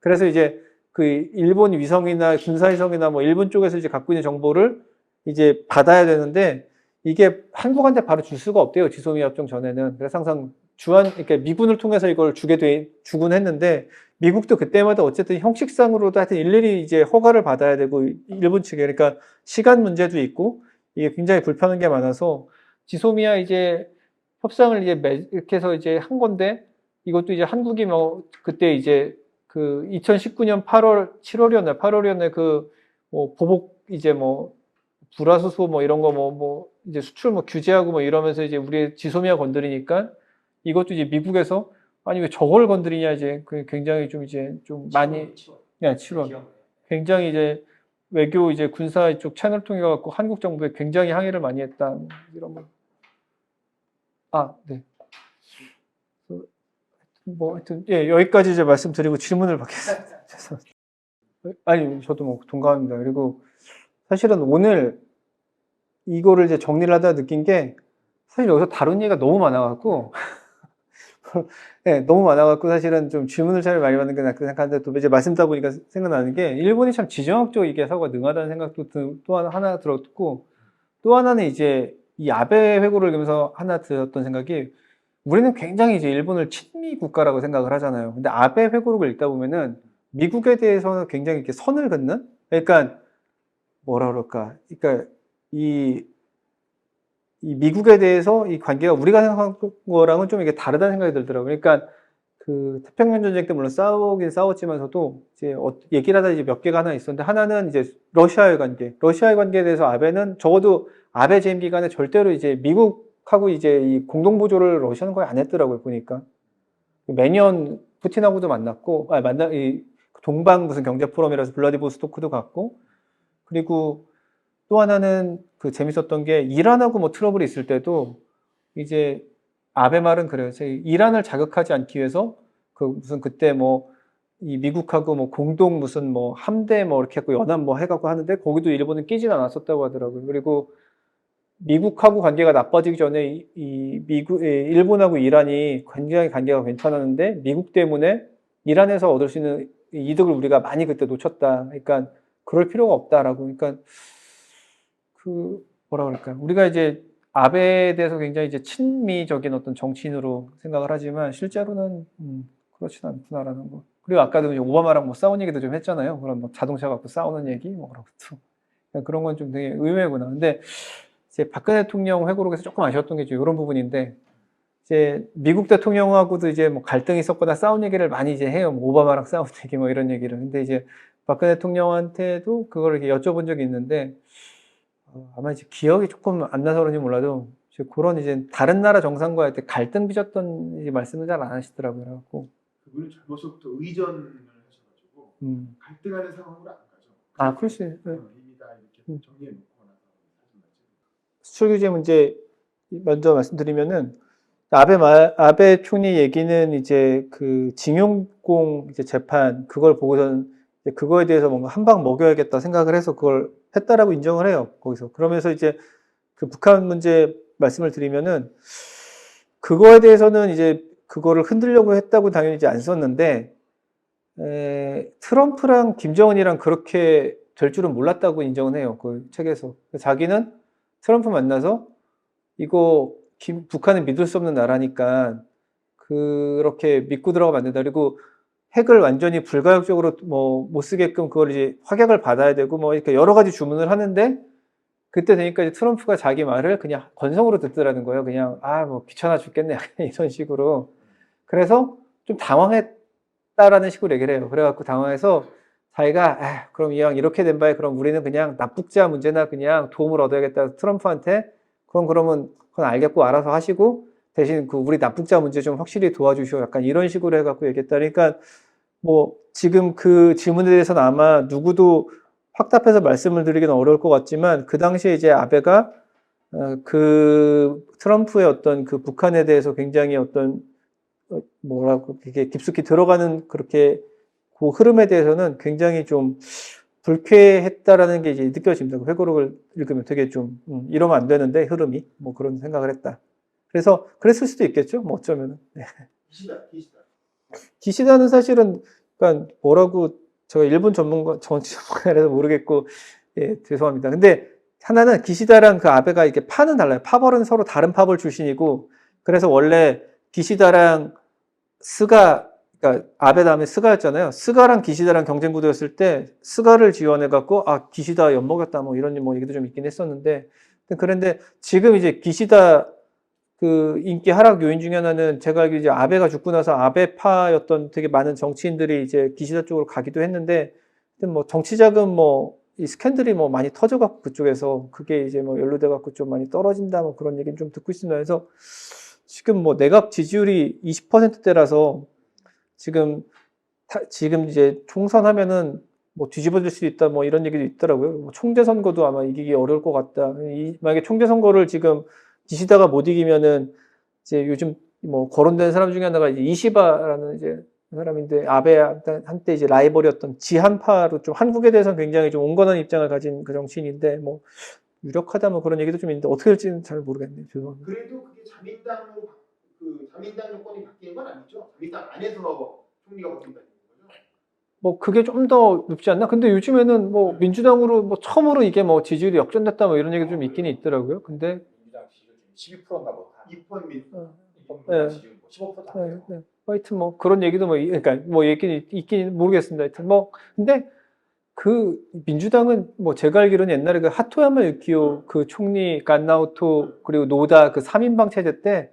A: 그래서 이제 그 일본 위성이나 군사위성이나 뭐 일본 쪽에서 이제 갖고 있는 정보를 이제 받아야 되는데 이게 한국한테 바로 줄 수가 없대요. 지소미 협정 전에는. 그래서 항상 그러니까 미군을 통해서 이걸 주긴 했는데 미국도 그때마다 어쨌든 형식상으로도 하여튼 일일이 이제 허가를 받아야 되고 일본 측에 그러니까 시간 문제도 있고 이게 굉장히 불편한 게 많아서 지소미아 이제 협상을 이제 이렇게 해서 이제 한 건데 이것도 이제 한국이 뭐 그때 이제 그 2019년 7월이었나 그 뭐 보복 이제 뭐 불화수소 뭐 이런 거 뭐 이제 수출 뭐 규제하고 뭐 이러면서 이제 우리 지소미아 건드리니까 이것도 이제 미국에서 아니 왜 저걸 건드리냐 이제 그 굉장히 좀 이제 좀 많이 7월 굉장히 이제 외교 이제 군사 이쪽 채널 통해 갖고 한국 정부에 굉장히 항의를 많이 했다 이런 거. 네. 뭐 하여튼 예 여기까지 이제 말씀드리고 질문을 받겠습니다. 죄송합니다. 아니 저도 뭐 동감합니다. 그리고 사실은 오늘 이거를 이제 정리를 하다 느낀 게 사실 여기서 다룬 얘기가 너무 많아갖고 네, 너무 많아갖고 사실은 좀 질문을 잘 많이 받는 게 낫다 생각하는데 또 이제 말씀 듣다 보니까 생각나는 게 일본이 참 지정학적 이게 사고가 능하다는 생각도 또 하나 들었고 또 하나는 이제 이 아베 회고를 보면서 하나 들었던 생각이 우리는 굉장히 이제 일본을 친미 국가라고 생각을 하잖아요. 근데 아베 회고록을 읽다 보면은 미국에 대해서는 굉장히 이렇게 선을 긋는? 그러니까 뭐라 그럴까? 그러니까 이 미국에 대해서 이 관계가 우리가 생각한 거랑은 좀 이게 다르다는 생각이 들더라고요. 그러니까 그 태평양 전쟁 때 물론 싸우긴 싸웠지만서도 이제 얘기를 하다 이제 몇 개가 하나 있었는데 하나는 이제 러시아의 관계에 대해서 아베는 적어도 아베 재임 기간에 절대로 이제 미국하고 이제 이 공동 보조를 러시아는 거의 안 했더라고요 보니까 매년 푸틴하고도 만났고 이 동방 무슨 경제 포럼이라서 블라디보스토크도 갔고 그리고 또 하나는 그 재밌었던 게 이란하고 뭐 트러블이 있을 때도 이제 아베 말은 그래요. 이란을 자극하지 않기 위해서 그 무슨 그때 뭐 이 미국하고 뭐 공동 무슨 뭐 함대 뭐 이렇게 해갖고 연합 뭐 해갖고 하는데 거기도 일본은 끼진 않았었다고 하더라고요. 그리고 미국하고 관계가 나빠지기 전에 일본하고 이란이 굉장히 관계가 괜찮았는데 미국 때문에 이란에서 얻을 수 있는 이득을 우리가 많이 그때 놓쳤다. 그러니까 그럴 필요가 없다라고. 그러니까 그 뭐라 그럴까요? 우리가 이제 아베에 대해서 굉장히 이제 친미적인 어떤 정치인으로 생각을 하지만 실제로는 그렇진 않구나라는 거. 그리고 아까도 이제 오바마랑 뭐 싸운 얘기도 좀 했잖아요. 그런 뭐 자동차 갖고 싸우는 얘기 뭐 그런 것도 그런 건 좀 되게 의외구나. 근데 이제 박근혜 대통령 회고록에서 조금 아쉬웠던 게 이런 부분인데 이제 미국 대통령하고도 이제 뭐 갈등이 있었거나 싸운 얘기를 많이 이제 해요. 뭐 오바마랑 싸운 얘기 뭐 이런 얘기를. 근데 이제 박근혜 대통령한테도 그걸 이렇게 여쭤본 적이 있는데 아마 이제 기억이 조금 안 나서 그런지 몰라도 그런 이제 다른 나라 정상과 할 때 갈등 빚었던 이제 말씀을 잘 안 하시더라고요. 그래갖고
C: 그분은 젊어서부터 의전을 하셔가지고 갈등하는 상황으로 안 가죠.
A: 그럴 수 있어요.
C: 입니다 이렇게 정리해 놓고 나서
A: 수출 규제 문제 먼저 말씀드리면은 아베 총리 얘기는 이제 그 징용공 이제 재판 그걸 보고선 그거에 대해서 뭔가 한 방 먹여야겠다 생각을 해서 그걸 했다라고 인정을 해요. 거기서 그러면서 이제 그 북한 문제 말씀을 드리면은 그거에 대해서는 이제 그거를 흔들려고 했다고 당연히 이제 안 썼는데 트럼프랑 김정은이랑 그렇게 될 줄은 몰랐다고 인정을 해요. 그 책에서 자기는 트럼프 만나서 이거 북한은 믿을 수 없는 나라니까 그렇게 믿고 들어가면 안 된다. 그리고 핵을 완전히 불가역적으로 뭐 못 쓰게끔 그걸 이제 확약을 받아야 되고 뭐 이렇게 여러 가지 주문을 하는데 그때 되니까 이제 트럼프가 자기 말을 그냥 건성으로 듣더라는 거예요. 그냥 뭐 귀찮아 죽겠네 이런 식으로. 그래서 좀 당황했다라는 식으로 얘기를 해요. 그래갖고 당황해서 자기가 그럼 이왕 이렇게 된 바에 그럼 우리는 그냥 납북자 문제나 그냥 도움을 얻어야겠다. 트럼프한테 그러면 그건 알겠고 알아서 하시고 대신 그 우리 납북자 문제 좀 확실히 도와주시오. 약간 이런 식으로 해갖고 얘기했다. 그러니까 뭐 지금 그 질문에 대해서는 아마 누구도 확답해서 말씀을 드리기는 어려울 것 같지만 그 당시에 이제 아베가 그 트럼프의 어떤 그 북한에 대해서 굉장히 어떤 뭐라고 이게 깊숙이 들어가는 그렇게 그 흐름에 대해서는 굉장히 좀 불쾌했다라는 게 이제 느껴집니다. 그 회고록을 읽으면 되게 좀 이러면 안 되는데 흐름이 뭐 그런 생각을 했다. 그래서 그랬을 수도 있겠죠. 뭐 어쩌면은. 네.
C: 기시다.
A: 기시다는 사실은 그러니까 뭐라고 제가 일본 전문가, 정치 전문가라서 모르겠고, 예, 죄송합니다. 근데 하나는 기시다랑 그 아베가 이렇게 파는 달라요. 파벌은 서로 다른 파벌 출신이고, 그래서 원래 기시다랑 스가, 그러니까 아베 다음에 스가였잖아요. 스가랑 기시다랑 경쟁 구도였을 때 스가를 지원해갖고, 아, 기시다 엿먹였다, 뭐 이런 뭐 얘기도 좀 있긴 했었는데, 그런데 지금 이제 기시다 그 인기 하락 요인 중에 하나는 제가 알기로 이제 아베가 죽고 나서 아베파였던 되게 많은 정치인들이 이제 기시다 쪽으로 가기도 했는데, 뭐 정치 자금 뭐 이 스캔들이 뭐 많이 터져갖고 그쪽에서 그게 이제 뭐 연루돼갖고 좀 많이 떨어진다 뭐 그런 얘기는 좀 듣고 있습니다. 그래서 지금 뭐 내각 지지율이 20%대라서 지금 이제 총선하면은 뭐 뒤집어질 수도 있다 뭐 이런 얘기도 있더라고요. 뭐 총재 선거도 아마 이기기 어려울 것 같다. 만약에 총재 선거를 지금 기시다가 못 이기면은 이제 요즘 뭐 거론된 사람 중에 하나가 이제 이시바라는 이제 사람인데 아베 한때 이제 라이벌이었던 지한파로 좀 한국에 대해서 굉장히 좀 온건한 입장을 가진 그 정치인인데 뭐 유력하다 뭐 그런 얘기도 좀 있는데 어떻게 될지는 잘 모르겠네요. 죄송합니다.
C: 그래도 그게 자민당으로 그 자민당 정권이 바뀌는 건 아니죠? 자민당 안에서 총리가 바뀐다는 거죠?
A: 뭐 그게 좀 더 높지 않나? 근데 요즘에는 뭐 민주당으로 뭐 처음으로 이게 뭐 지지율이 역전됐다 뭐 이런 얘기 좀 있긴 있더라고요. 근데
B: 민주당 지지율 12%인가 뭐.
C: 입헌 민
B: 민주당
A: 네.
B: 지지율 뭐 15%도 안
A: 네,
B: 돼요.
A: 네. 하여튼 뭐 그런 얘기도 뭐 그러니까 뭐 있긴 모르겠습니다. 하여튼 뭐 근데 그 민주당은 뭐 제가 알기로는 옛날에 그 하토야마 유키오 그 총리 간나오토 그리고 노다 그 3인방 체제 때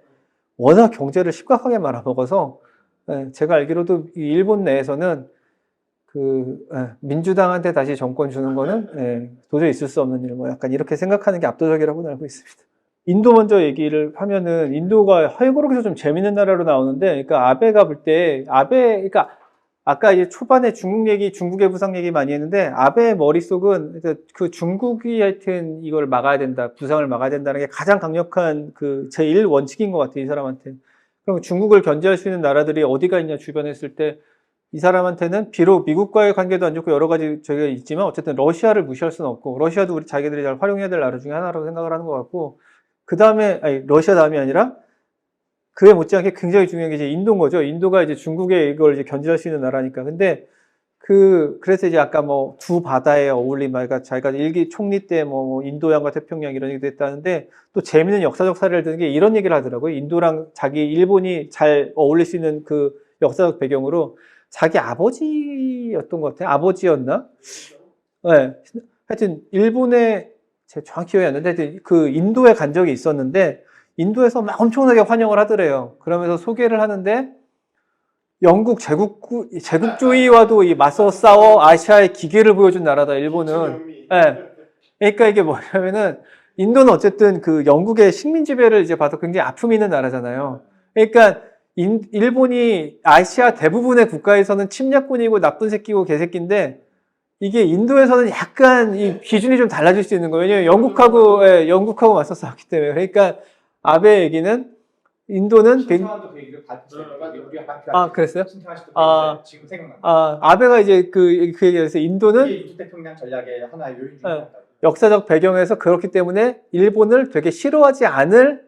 A: 워낙 경제를 심각하게 말아먹어서 예, 제가 알기로도 이 일본 내에서는 그 민주당한테 다시 정권 주는 거는 예, 도저히 있을 수 없는 일, 뭐 약간 이렇게 생각하는 게 압도적이라고 알고 있습니다. 인도 먼저 얘기를 하면은 인도가 허용으로서 좀 재밌는 나라로 나오는데, 그러니까 아베가 볼 때 그러니까 아까 이제 초반에 중국 얘기, 중국의 부상 얘기 많이 했는데 아베의 머릿속은 그 중국이 하여튼 이걸 막아야 된다, 부상을 막아야 된다는 게 가장 강력한 그 제1 원칙인 것 같아요, 이 사람한테. 그럼 중국을 견제할 수 있는 나라들이 어디가 있냐 주변에 했을 때 이 사람한테는 비록 미국과의 관계도 안 좋고 여러 가지 저기가 있지만 어쨌든 러시아를 무시할 수는 없고 러시아도 우리 자기들이 잘 활용해야 될 나라 중에 하나라고 생각을 하는 것 같고 그 다음에 아니 러시아 다음이 아니라 그에 못지않게 굉장히 중요한 게 이제 인도인 거죠. 인도가 이제 중국의 이걸 이제 견제할 수 있는 나라니까. 근데 그래서 이제 아까 뭐 두 바다에 어울림, 그러니까 자기가 일기 총리 때 뭐 인도양과 태평양 이런 얘기도 했다는데 또 재밌는 역사적 사례를 드는 게 이런 얘기를 하더라고요. 인도랑 자기 일본이 잘 어울릴 수 있는 그 역사적 배경으로 자기 아버지였던 것 같아요. 아버지였나? 네. 하여튼 일본에 제가 정확히 기억이 안 나는데 하여튼 그 인도에 간 적이 있었는데 인도에서 막 엄청나게 환영을 하더래요. 그러면서 소개를 하는데 영국 제국주의와도 이 맞서 싸워 아시아의 기계를 보여준 나라다, 일본은. 예. 그러니까 이게 뭐냐면은 인도는 어쨌든 그 영국의 식민 지배를 이제 받아 굉장히 아픔이 있는 나라잖아요. 그러니까 일본이 아시아 대부분의 국가에서는 침략군이고 나쁜 새끼고 개새끼인데 이게 인도에서는 약간 이 기준이 좀 달라질 수 있는 거예요. 왜냐면 영국하고 맞서 싸웠기 때문에. 그러니까 아베 얘기는 인도는
B: 신태환도 그 얘기를
A: 아, 그랬어요?
B: 신태환 씨도
A: 아,
B: 지금 생각난다.
A: 아베가 이제 그 얘기에서 인도는
B: 이게 인도태평양 전략의 하나의 요인 중에 하나다.
A: 역사적 배경에서 그렇기 때문에 일본을 되게 싫어하지 않을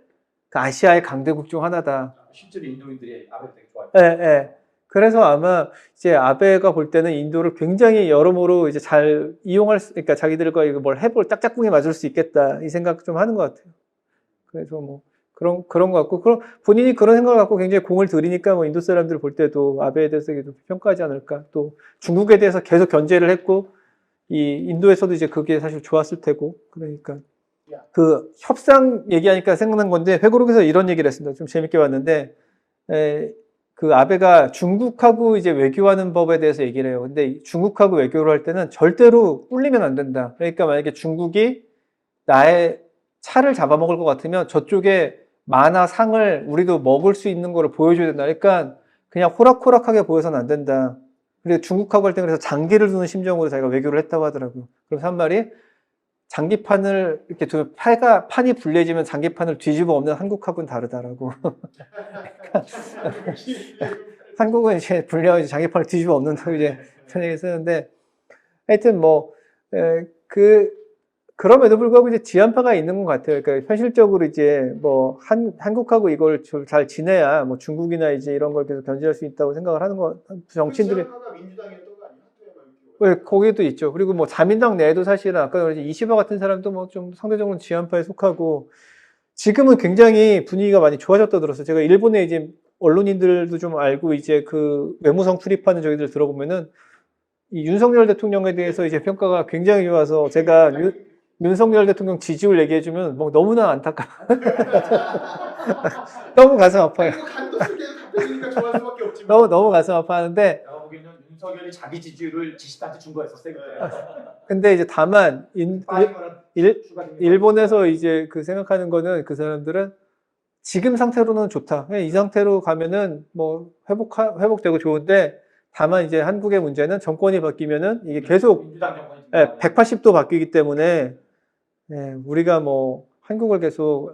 A: 그 아시아의 강대국 중 하나다.
B: 실제로 인도인들이 아베를 되게 좋아해요.
A: 예, 예. 그래서 아마 이제 아베가 볼 때는 인도를 굉장히 여러모로 이제 잘 그러니까 자기들과 이거 뭘 해볼 짝짝꿍이 맞을 수 있겠다 이 생각 좀 하는 것 같아요. 그래서 뭐 그런 것 같고, 그럼 본인이 그런 생각을 갖고 굉장히 공을 들이니까 뭐 인도 사람들 볼 때도 아베에 대해서 평가하지 않을까. 또 중국에 대해서 계속 견제를 했고, 이 인도에서도 이제 그게 사실 좋았을 테고, 그러니까 그 협상 얘기하니까 생각난 건데 회고록에서 이런 얘기를 했습니다. 좀 재밌게 봤는데, 그 아베가 중국하고 이제 외교하는 법에 대해서 얘기를 해요. 근데 중국하고 외교를 할 때는 절대로 꿀리면 안 된다. 그러니까 만약에 중국이 나의 차를 잡아먹을 것 같으면 저쪽에 마나 상을 우리도 먹을 수 있는 거를 보여줘야 된다. 그러니까 그냥 호락호락하게 보여서는 안 된다. 그리고 중국하고 할 때 그래서 장기를 두는 심정으로 자기가 외교를 했다고 하더라고요. 그래서 한 말이 장기판을 이렇게 두면 판이 불리해지면 장기판을 뒤집어 엎는 한국하고는 다르다라고. 한국은 이제 불리하고 장기판을 뒤집어 엎는다고 이제 그런 얘기 쓰는데 하여튼 그럼에도 불구하고 이제 지한파가 있는 것 같아요. 그러니까 현실적으로 이제 뭐 한국하고 이걸 잘 지내야 뭐 중국이나 이제 이런 걸 계속 견제할 수 있다고 생각을 하는 거 정치인들이.
C: 지한파가 민주당이었던 거 아니야?
A: 왜 거기도 있죠. 그리고 뭐 자민당 내에도 사실은 아까 그랬지 이시바 같은 사람도 뭐 좀 상대적으로 지한파에 속하고 지금은 굉장히 분위기가 많이 좋아졌다 들었어요. 제가 일본에 이제 언론인들도 좀 알고 이제 그 외무성 출입하는 저희들 들어보면은 이 윤석열 대통령에 대해서 이제 평가가 굉장히 좋아서 제가 윤석열 대통령 지지율 얘기해주면 뭐 너무나 안타까워. 너무 가슴 아파요.
C: 아이고 간도 쓰게 답해주니까 좋아할 수밖에 없지만.
A: 너무 가슴 아파하는데
B: 내가 보기에는 윤석열이 자기 지지율을 지시한테 준 거였어, 세게.
A: 근데 이제 다만
B: 빠진 거는 추가적인
A: 일본에서 이제 그 생각하는 거는 그 사람들은 지금 상태로는 좋다. 그냥 이 상태로 가면은 뭐 회복되고 좋은데 다만 이제 한국의 문제는 정권이 바뀌면은 이게 계속
B: 민주당 정권이
A: 180도 바뀌기 때문에 우리가 뭐 한국을 계속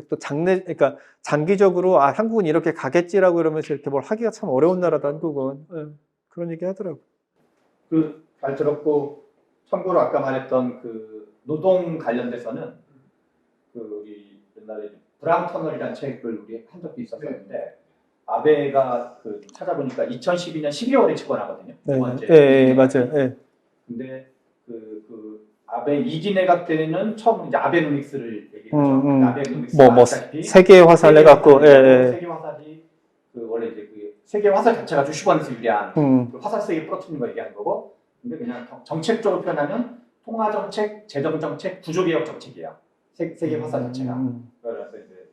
A: 또 그러니까 장기적으로 한국은 이렇게 가겠지라고 이러면서 이렇게 뭘 하기가 참 어려운 나라다 한국은. 그런 얘기 하더라고.
B: 잘 들었고 참고로 아까 말했던 그 노동 관련돼서는 그 우리 옛날에 브라운 터널이라는 책을 우리 한 적도 있었는데 아베가 그 찾아보니까 2012년 12월에 집권하거든요. 두 번째.
A: 맞아요.
B: 근데 그 아베 2기 내각 때는 처음 이제 아베노믹스를 얘기했죠. 아베노믹스
A: 뭐 세계 화살 해갖고
B: 세계 화살이 그 원래 이제 그 세계 화살 자체가 주식원에서 유리한 그 화살 세계 부러뜨리는 거 얘기하는 거고, 근데 그냥 정책적으로 표현하면 통화 정책, 재정 정책, 구조 개혁 정책이에요. 세계 화살 자체가. 그래서 이제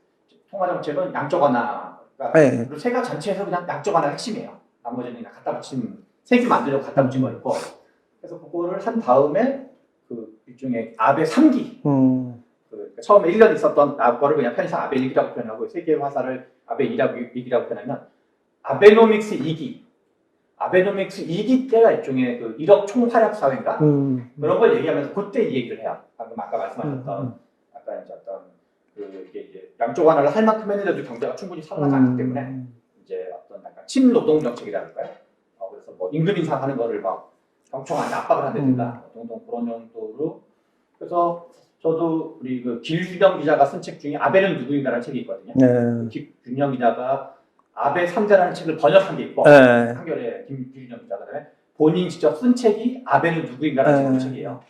B: 통화 정책은 양적 완화가 그리고 세계 전체에서 그냥 양적 완화가 핵심이에요. 나머지는 그냥 갖다 붙인 세계 만들려고 갖다 붙인 거였고, 그래서 그거를 한 다음에 그 일종의 아베 3기 그 처음에 1년 있었던 거를 그냥 편의상 아베 1기라고 표현하고 세계 화살을 아베 2기라고 표현하면 아베노믹스 2기 아베노믹스 2기 때가 일종의 그 1억 총활약 사회인가 그런 걸 얘기하면서 그때 이 얘기를 해요. 방금 아까 말씀하셨던 아까 이제 어떤 그 이게 양쪽 완화를 할 만큼 했는데도 경제가 충분히 살아나지 않기 때문에 이제 어떤 약간 친노동 정책이랄까요? 그래서 뭐 임금 인상하는 거를 막 경청한테 압박을 한다든가 동동 그런 정도로. 그래서 저도 우리 그 길준영 기자가 쓴 책 중에 아베는 누구인가라는 책이 있거든요. 길준영 기자가 아베 3대라는 책을 번역한 게 있고 한겨레 길준영 기자가 그다음에 본인 직접 쓴 책이 아베는 누구인가라는 책이에요.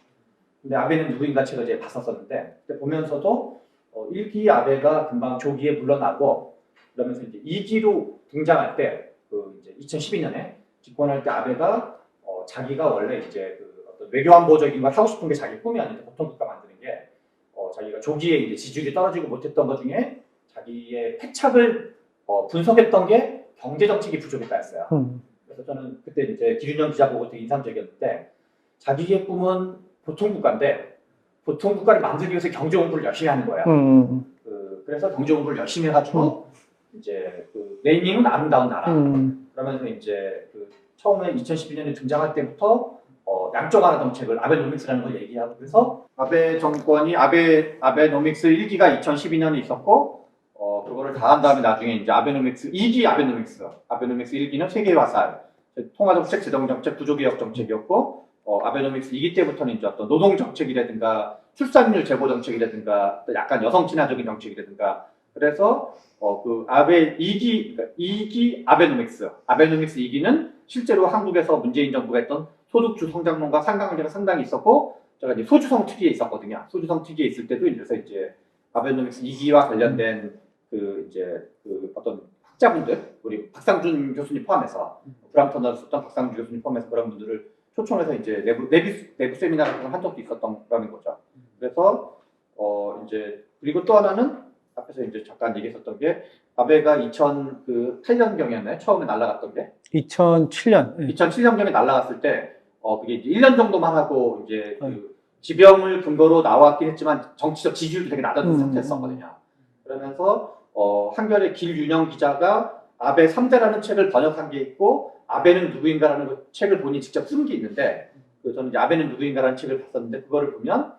B: 근데 아베는 누구인가 책을 이제 봤었었는데 그때 보면서도 1기 아베가 금방 조기에 물러나고 그러면서 이제 2기로 등장할 때 그 이제 2012년에 집권할 때 아베가 자기가 원래 이제 그 어떤 외교안보적인 걸 하고 싶은 게 자기 꿈이 아닌데 보통 국가 만드는 게 자기가 조기에 이제 지지율이 떨어지고 못했던 것 중에 자기의 패착을 분석했던 게 경제 정책이 부족했다였어요. 그래서 저는 그때 이제 기준영 기자 보고 되게 인상적이었는데 자기의 꿈은 보통 국가인데 보통 국가를 만들기 위해서 경제 공부를 열심히 하는 거예요. 그래서 경제 공부를 열심히 해가지고 이제 그 네이밍은 아름다운 나라. 그러면서 이제 그 처음에 2012년에 등장할 때부터 양적 완화 정책을 아베노믹스라는 걸 얘기하고 그래서 아베 정권이 아베노믹스 1기가 2012년에 있었고 그거를 다 한 다음에 나중에 이제 아베노믹스 2기 아베노믹스 1기는 세계 화살 통화 정책, 재정 정책, 구조 개혁 정책이었고 아베노믹스 2기 때부터는 이제 어떤 노동 정책이라든가 출산율 제고 정책이라든가 약간 여성 친화적인 정책이라든가 그래서 그 아베 2기 아베노믹스 2기는 실제로 한국에서 문재인 정부가 했던 소득주 성장론과 상강관계가 상당히 있었고 제가 이제 소주성 특위에 있었거든요. 소주성 특위에 있을 때도 이래서 이제 아베노믹스 2기와 관련된 그 이제 그 어떤 학자분들 우리 박상준 교수님 포함해서 브람터널을 썼던 박상준 교수님 포함해서 그런 분들을 초청해서 이제 내부 세미나 같은 걸 한 적도 있었던 거라는 거죠. 그래서 이제 그리고 또 하나는 앞에서 이제 잠깐 얘기했었던 게 아베가 2008년경이었나요? 처음에 날아갔던 게 2007년경에 날아갔을 때 그게 이제 1년 정도만 하고 이제 그 지병을 근거로 나왔긴 했지만 정치적 지지율도 되게 낮았던 상태였었거든요. 그러면서 한겨레 길윤영 기자가 아베 3대라는 책을 번역한 게 있고 아베는 누구인가라는 그 책을 본인이 직접 쓴 게 있는데 저는 이제 아베는 누구인가라는 책을 봤었는데 그거를 보면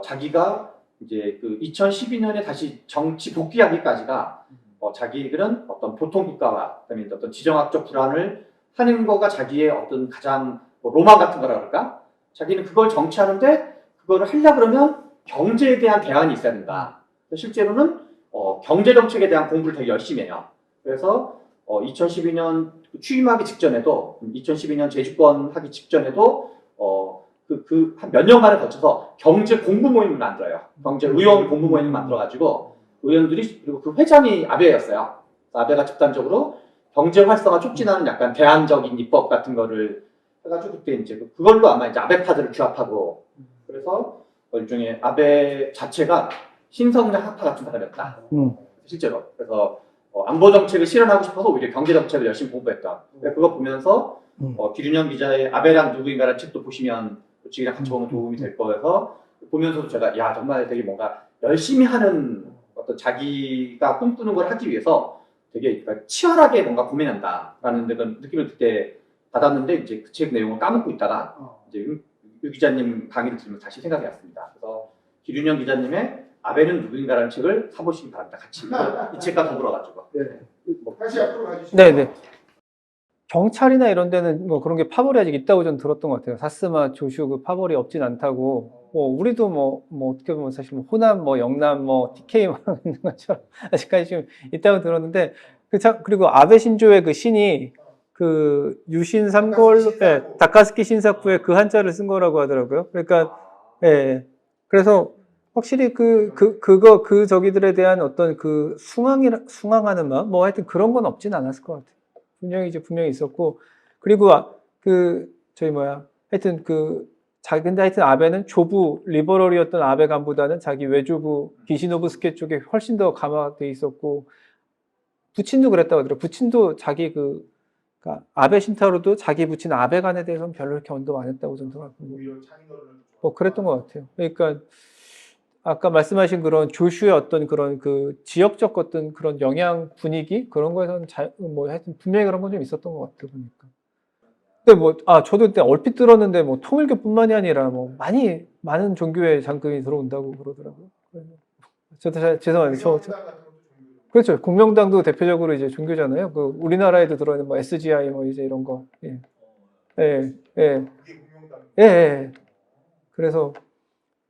B: 자기가 이제 그 2012년에 다시 정치 복귀하기까지가 자기들은 어떤 보통 국가와 그다음에 어떤 지정학적 불안을 하는 거가 자기의 어떤 가장 로망 같은 거라 그럴까? 자기는 그걸 정치하는데 그거를 하려 그러면 경제에 대한 대안이 있어야 된다. 실제로는 경제 정책에 대한 공부를 되게 열심히 해요. 그래서 2012년 취임하기 직전에도 2012년 재집권 하기 직전에도 한 몇 년간을 거쳐서 경제 공부 모임을 만들어요. 경제 의원 공부 모임을 만들어가지고 의원들이 그리고 그 회장이 아베였어요. 아베가 집단적으로 경제 활성화 촉진하는 약간 대안적인 입법 같은 거를 해가지고 그때 이제 그걸로 아마 이제 아베파들을 규합하고 그래서 일종의 아베 자체가 신성장 학파 같은 사람이었다. 실제로. 그래서 안보 정책을 실현하고 싶어서 오히려 경제 정책을 열심히 공부했다. 그거 보면서 기준영 기자의 아베랑 누구인가라는 책도 보시면 지금 같이 보면 도움이 될 거여서 보면서도 제가 야 정말 되게 뭔가 열심히 하는 어떤 자기가 꿈꾸는 걸 하기 위해서 되게 치열하게 뭔가 고민한다라는 그런 느낌을 그때 받았는데 이제 그 책 내용을 까먹고 있다가 이제 유 기자님 강의를 들으면서 다시 생각이 났습니다. 그래서 기준영 기자님의 아베는 누구인가라는 책을 사보시기 바랍니다. 같이 이 책과 더불어가지고.
C: 네. 다시 앞으로 가주시죠.
A: 네네. 경찰이나 이런 데는 뭐 그런 게 파벌이 아직 있다고 저는 들었던 것 같아요. 사스마, 조슈 그 파벌이 없진 않다고. 뭐 우리도 뭐 어떻게 보면 사실 뭐 호남, 뭐 영남, 뭐 TK 뭐 있는 것처럼 아직까지 좀 있다고 들었는데 그리고 아베 신조의 그 신이 그 유신 삼골 다카스키 신사쿠의 그 한자를 쓴 거라고 하더라고요. 그러니까 예. 그래서 확실히 그 저기들에 대한 어떤 그 숭앙하는 마음, 뭐 하여튼 그런 건 없진 않았을 것 같아요. 분명히 있었고, 그리고 하여튼 근데 하여튼 아베는 조부, 리버럴이었던 아베 간보다는 자기 외조부, 기시노부스케 쪽에 훨씬 더 감화돼 있었고, 부친도 그랬다고 하더라고요. 부친도 그러니까 아베 신타로도 자기 부친 아베 간에 대해서는 별로 이렇게 언도 안 했다고 저는 생각합니다. 뭐 그랬던 것 같아요. 그러니까, 아까 말씀하신 그런 조슈의 어떤 그런 그 지역적 어떤 그런 영향 분위기 그런 거에서는 뭐 하여튼 분명히 그런 건 좀 있었던 것 같아요 보니까. 근데 저도 그때 얼핏 들었는데 뭐 통일교뿐만이 아니라 뭐 많은 종교의 장금이 들어온다고 그러더라고요. 저도 죄송합니다. 그렇죠. 공명당도 대표적으로 이제 종교잖아요. 그 우리나라에도 들어있는 뭐 SGI 뭐 이제 이런 거. 예. 예. 예. 예. 예. 그래서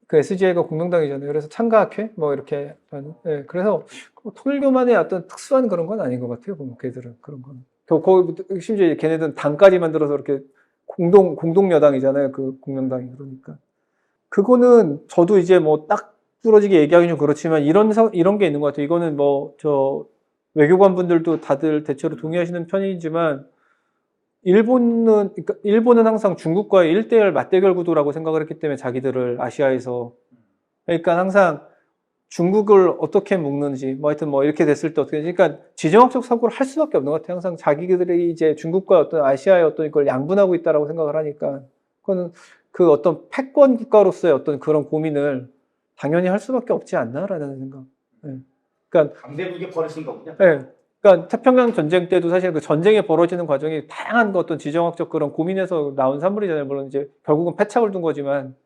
A: 그 SGI가 공명당이잖아요. 그래서 창가학회 뭐 이렇게 하는. 예. 그래서 통일교만의 어떤 특수한 그런 건 아닌 것 같아요. 보면 걔들은 그런 건. 심지어 걔네들은 당까지 만들어서 이렇게 공동 여당이잖아요. 그 공명당이 그러니까. 그거는 저도 이제 뭐 딱 부러지게 얘기하기 좀 그렇지만 이런 게 있는 것 같아요. 이거는 뭐 외교관 분들도 다들 대체로 동의하시는 편이지만 일본은 항상 중국과의 1대1 맞대결 구도라고 생각을 했기 때문에 자기들을 아시아에서 그러니까 항상 중국을 어떻게 묶는지 뭐 하여튼 뭐 이렇게 됐을 때 어떻게 되지 그러니까 지정학적 사고를 할 수밖에 없는 것 같아요. 항상 자기들이 이제 중국과 어떤 아시아의 어떤 이걸 양분하고 있다라고 생각을 하니까 그거는 그 어떤 패권 국가로서의 어떤 그런 고민을 당연히 할 수밖에 없지 않나라는 생각. 네. 그러니까
B: 강대국의 버릇인 거군요.
A: 네. 그러니까 태평양 전쟁 때도 사실 그 전쟁이 벌어지는 과정이 다양한 어떤 지정학적 그런 고민에서 나온 산물이잖아요. 물론 이제 결국은 패착을 둔 거지만,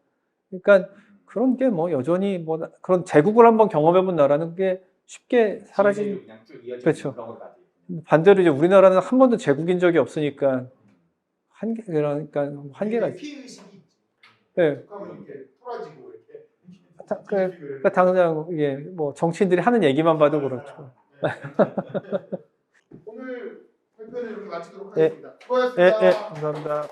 A: 그러니까 그런 게 뭐 여전히 뭐 그런 제국을 한번 경험해본 나라는 게 쉽게 사라진. 그렇죠. 반대로 이제 우리나라는 한 번도 제국인 적이 없으니까 그러니까 한계가 있죠.
C: 피해의식이
A: 네.
C: 이렇게 토라지고 이렇게.
A: 그러니까 당장 이게 뭐 정치인들이 하는 얘기만 봐도 그렇죠.
C: 오늘 발표는 이렇게 마치도록
A: 네.
C: 하겠습니다. 수고하셨습니다.
A: 네, 감사합니다.